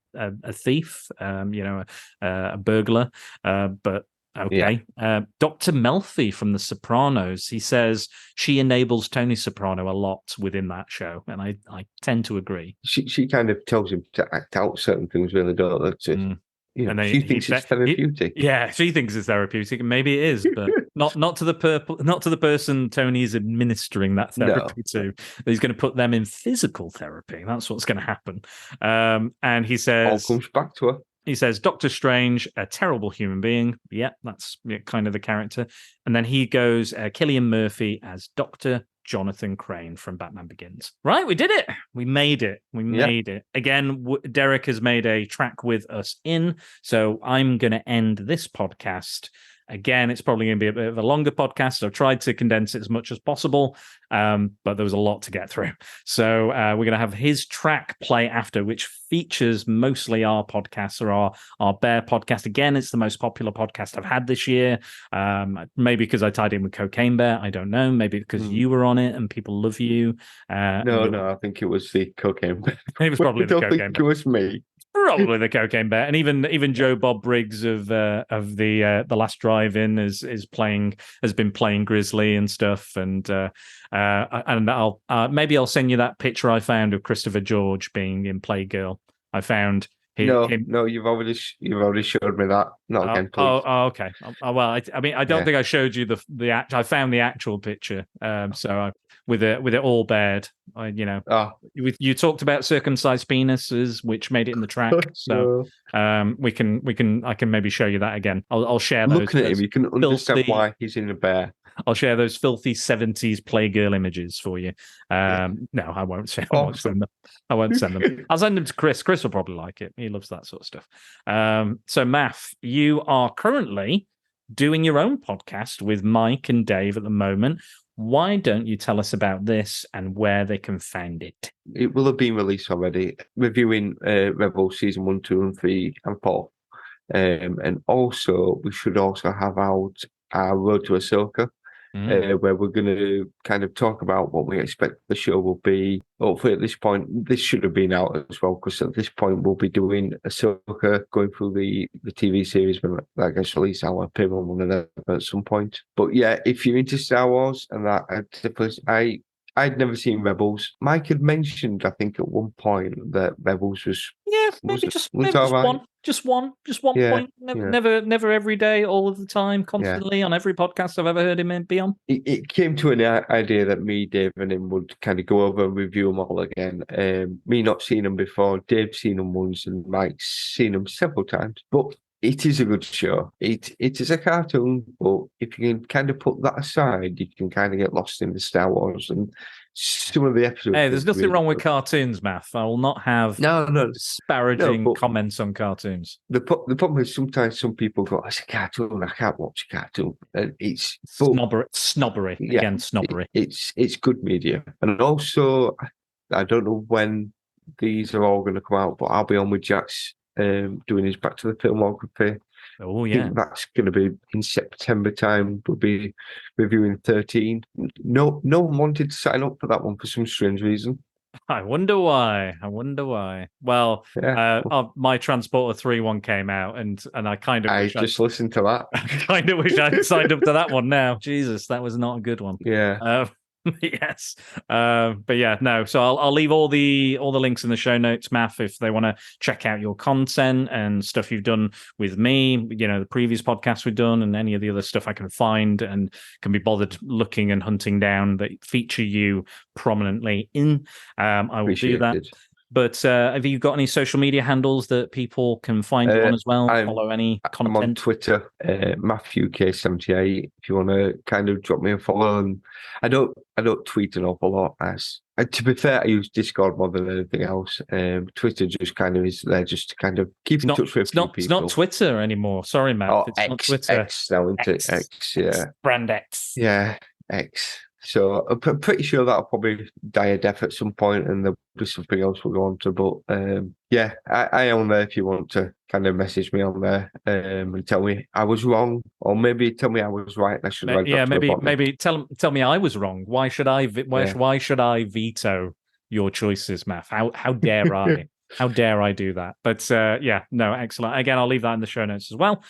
thief, a burglar. But okay. Yeah. Dr. Melfi from The Sopranos. He says she enables Tony Soprano a lot within that show, and I tend to agree. She kind of tells him to act out certain things, really, don't she? She thinks it's therapeutic. She thinks it's therapeutic, and maybe it is, but not to the person Tony is administering that therapy to. He's going to put them in physical therapy. That's what's going to happen. And he says, all comes back to her. He says, Doctor Strange, a terrible human being. Yeah, that's kind of the character. And then he goes, Cillian Murphy as Dr. Jonathan Crane from Batman Begins. Right, we did it. We made it. Made it. Again, Derek has made a track with us in. So I'm going to end this podcast. Again, it's probably going to be a bit of a longer podcast. I've tried to condense it as much as possible, but there was a lot to get through. So we're going to have his track play after, which features mostly our podcasts or our Bear podcast. Again, it's the most popular podcast I've had this year. Maybe because I tied in with Cocaine Bear. I don't know. Maybe because you were on it and people love you. No, I think it was the Cocaine Bear. It was probably the Cocaine Bear. It was me. Probably the Cocaine Bear, and even Joe Bob Briggs of the Last Drive-In has been playing Grizzly and stuff, and I'll maybe I'll send you that picture I found of Christopher George being in Playgirl. I found No, you've already showed me that. Not again, please. Okay. Well, I mean, I don't think I showed you the I found the actual picture. With it all bared. You talked about circumcised penises, which made it in the track. So I can maybe show you that again. I'll share those. Looking at him, you can understand why he's in a bear. I'll share those filthy 70s Playgirl images for you. No, I won't send them. I won't send them. I'll send them to Chris. Chris will probably like it. He loves that sort of stuff. So, Maff, you are currently doing your own podcast with Mike and Dave at the moment. Why don't you tell us about this and where they can find it? It will have been released already. Reviewing Rebels Season 1, 2, and 3, and 4. And also, we should also have out our Road to Ahsoka, where we're going to kind of talk about what we expect the show will be. Hopefully, at this point, this should have been out as well, because at this point, we'll be doing Ahsoka, going through the TV series when that gets released. I'll appear on one of them at some point. But yeah, if you're into Star Wars and that, I'd never seen Rebels. Mike had mentioned, I think, at one point that Rebels was just one point. Never every day, all of the time, constantly on every podcast I've ever heard him be on. It came to an idea that me, Dave, and him would kind of go over and review them all again. Me not seeing them before, Dave seen them once, and Mike's seen them several times. But it is a good show. It is a cartoon, but if you can kind of put that aside, you can kind of get lost in the Star Wars and some of the episodes. Hey, there's nothing wrong with cartoons, Maff. I will not have disparaging comments on cartoons. The problem is sometimes some people go, "It's a cartoon. I can't watch a cartoon." And it's snobbery. Yeah, again, snobbery. It's good media, and also I don't know when these are all going to come out, but I'll be on with Jack's. Doing his Back to the Filmography. Oh, yeah. I think that's going to be in September time. We'll be reviewing 13. No one wanted to sign up for that one for some strange reason. I wonder why. Well, my Transporter 3 one came out, and I kind of listened to that. I kind of wish I'd signed up to that one now. Jesus, that was not a good one. Yeah. Yes, but yeah, no. So I'll leave all the links in the show notes, Maff, if they want to check out your content and stuff you've done with me. The previous podcasts we've done, and any of the other stuff I can find and can be bothered looking and hunting down that feature you prominently in. I will do that. But have you got any social media handles that people can find you on as well? Follow any content? I'm on Twitter, MaffUK78. If you want to kind of drop me a follow, and I don't tweet an awful lot. To be fair, I use Discord more than anything else. Twitter just kind of is there just to kind of keep in touch with people. It's not Twitter anymore. Sorry, Matt. It's not Twitter. X now, isn't it? X, yeah. Brand X. Yeah, X. So I'm pretty sure that'll probably die a death at some point, and there'll be something else we'll go on to. But yeah, I am there if you want to kind of message me on there and tell me I was wrong, or maybe tell me I was right. I should maybe tell me I was wrong. Why should I veto your choices, Maff? How dare I? How dare I do that? But excellent. Again, I'll leave that in the show notes as well.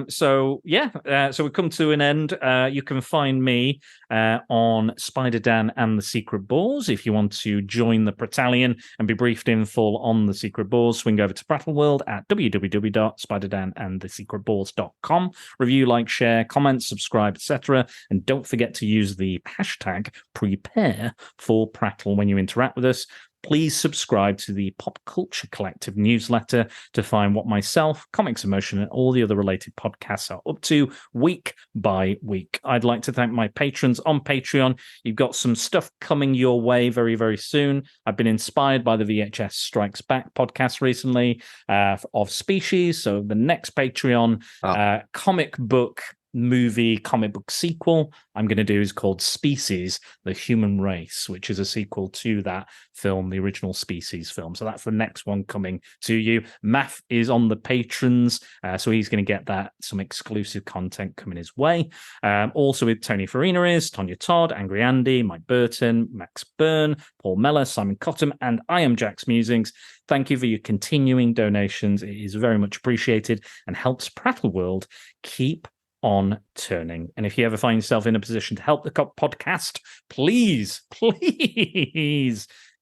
So we come to an end. You can find me on Spider Dan and the Secret Bores. If you want to join the Prattalion and be briefed in full on the Secret Bores, swing over to Prattle World at www.spiderdanandthesecretbores.com. Review, like, share, comment, subscribe, etc. And don't forget to use the hashtag prepare for Prattle when you interact with us. Please subscribe to the Pop Culture Collective newsletter to find what myself, Comics Emotion, and all the other related podcasts are up to week by week. I'd like to thank my patrons on Patreon. You've got some stuff coming your way very, very soon. I've been inspired by the VHS Strikes Back podcast recently of Species. So the next Patreon comic book sequel I'm going to do is called Species, The Human Race, which is a sequel to that film, the original Species film. So that's the next one coming to you. Maff is on the patrons, so he's going to get some exclusive content coming his way. Also with Tony Farina is Tonya Todd, Angry Andy, Mike Burton, Max Byrne, Paul Meller, Simon Cottam, and I am Jack's Musings. Thank you for your continuing donations. It is very much appreciated and helps Prattle World keep on turning. And if you ever find yourself in a position to help the podcast, please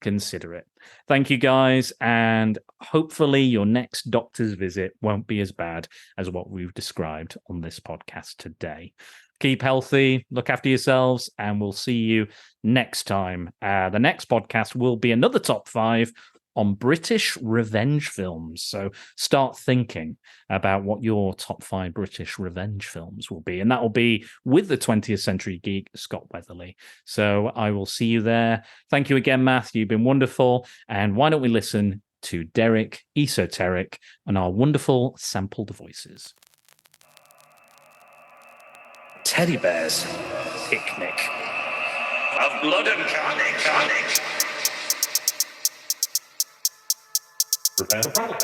consider it. Thank you, guys, and hopefully your next doctor's visit won't be as bad as what we've described on this podcast today. Keep healthy, look after yourselves, and we'll see you next time. The next podcast will be another top 5 on British revenge films. So start thinking about what your top 5 British revenge films will be. And that will be with the 20th Century Geek, Scott Weatherly. So I will see you there. Thank you again, Matt. You've been wonderful. And why don't we listen to Derek, Esoteric, and our wonderful sampled voices. Teddy Bear's Picnic of Blood and Carnage. Prepare the Prattle.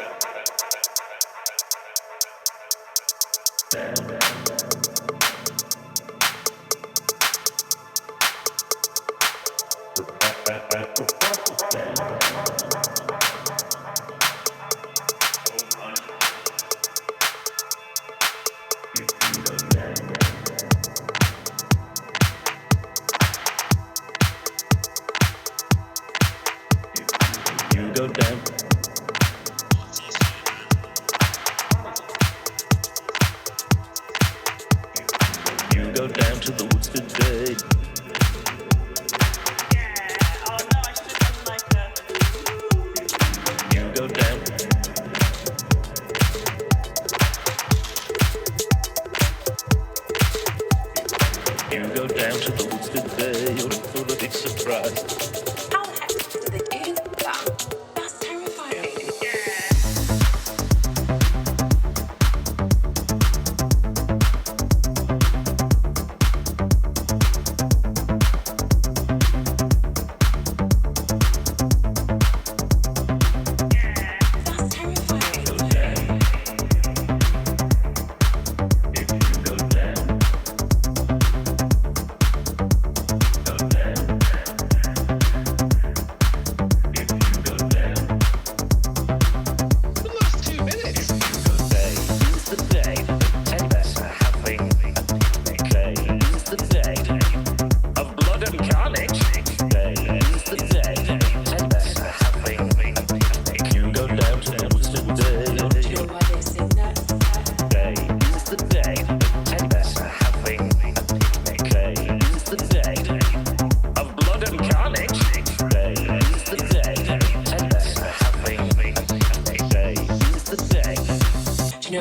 You go down. Go down to the woods today. Yeah, oh no, I shouldn't like that. You go down. You go down to the woods today. You're in for a big surprise. How the heck did they do that? That's terrifying.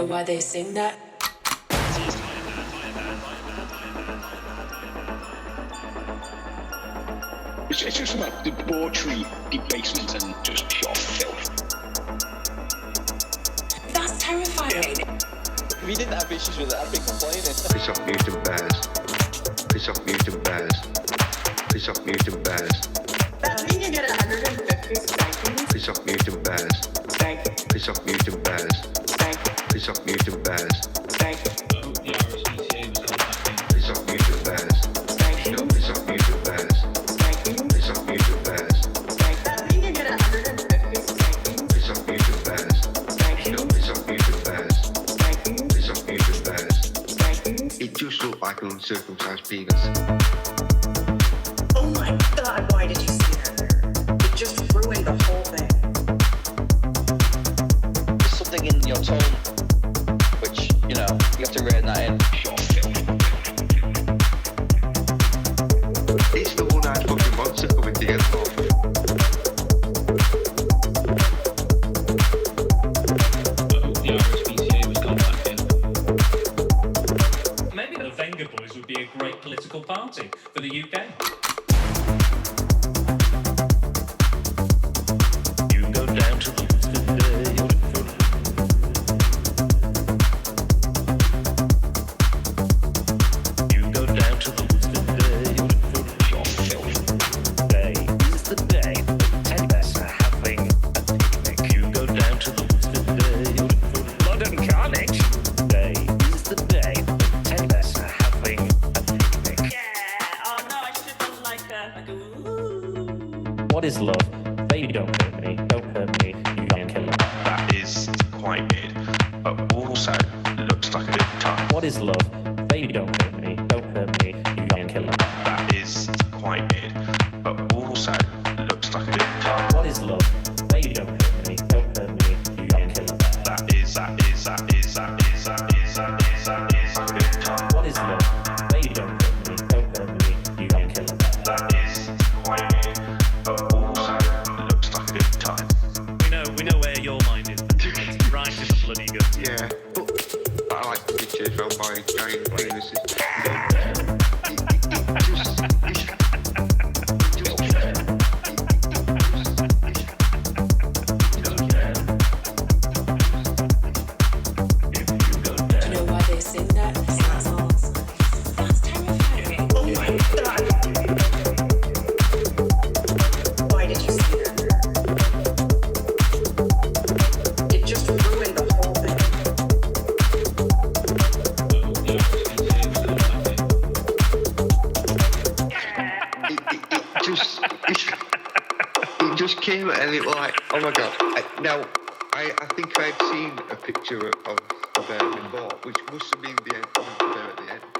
Why they sing that? It's just about debauchery, debasement, and just pure filth. That's terrifying. If we didn't have issues with it, I'd be complaining. Piss off mutant bears. Piss off mutant bears. Piss off mutant bears. That means you get 150 spankings. Piss off mutant bears. Spank. Piss off mutant bears. Spank. Piss off mutant bears. Spank. Piss off mutant bears. Spank. No, piss off mutant bears. Spanking. Piss off mutant bears. Spank. That means you get 150 spankings. Piss off mutant bears. Spanking. No, piss off mutant bears. Spanking. Piss off mutant bears. Spanking. It just looked like an uncircumcised penis. Oh my god, why did you see that there? It just ruined the whole thing. There's something in your tone, which, you know, you have to rein that in. It's the one-eyed fucking monster coming to get off. Maybe the Venga Boys would be a great political party for the UK. You go down to the woods today. You go down to the woods today. Pure filth. Today is the day that Teddy Bears are having a picnic. You go down to the woods today. Blood and carnage. Today is the day that Teddy Bears are having a picnic. Yeah, oh no, I shouldn't like that. What is love? Baby, don't hurt me. Don't hurt me. You young killer. That is quite weird, but also looks like a good time. What is love? Baby, don't hurt me. Don't hurt me. You young killer. That is quite weird, but also looks like a good time. it just came and it was like, oh my god. I think I'd seen a picture of the bear before, which must have been the bear at the end.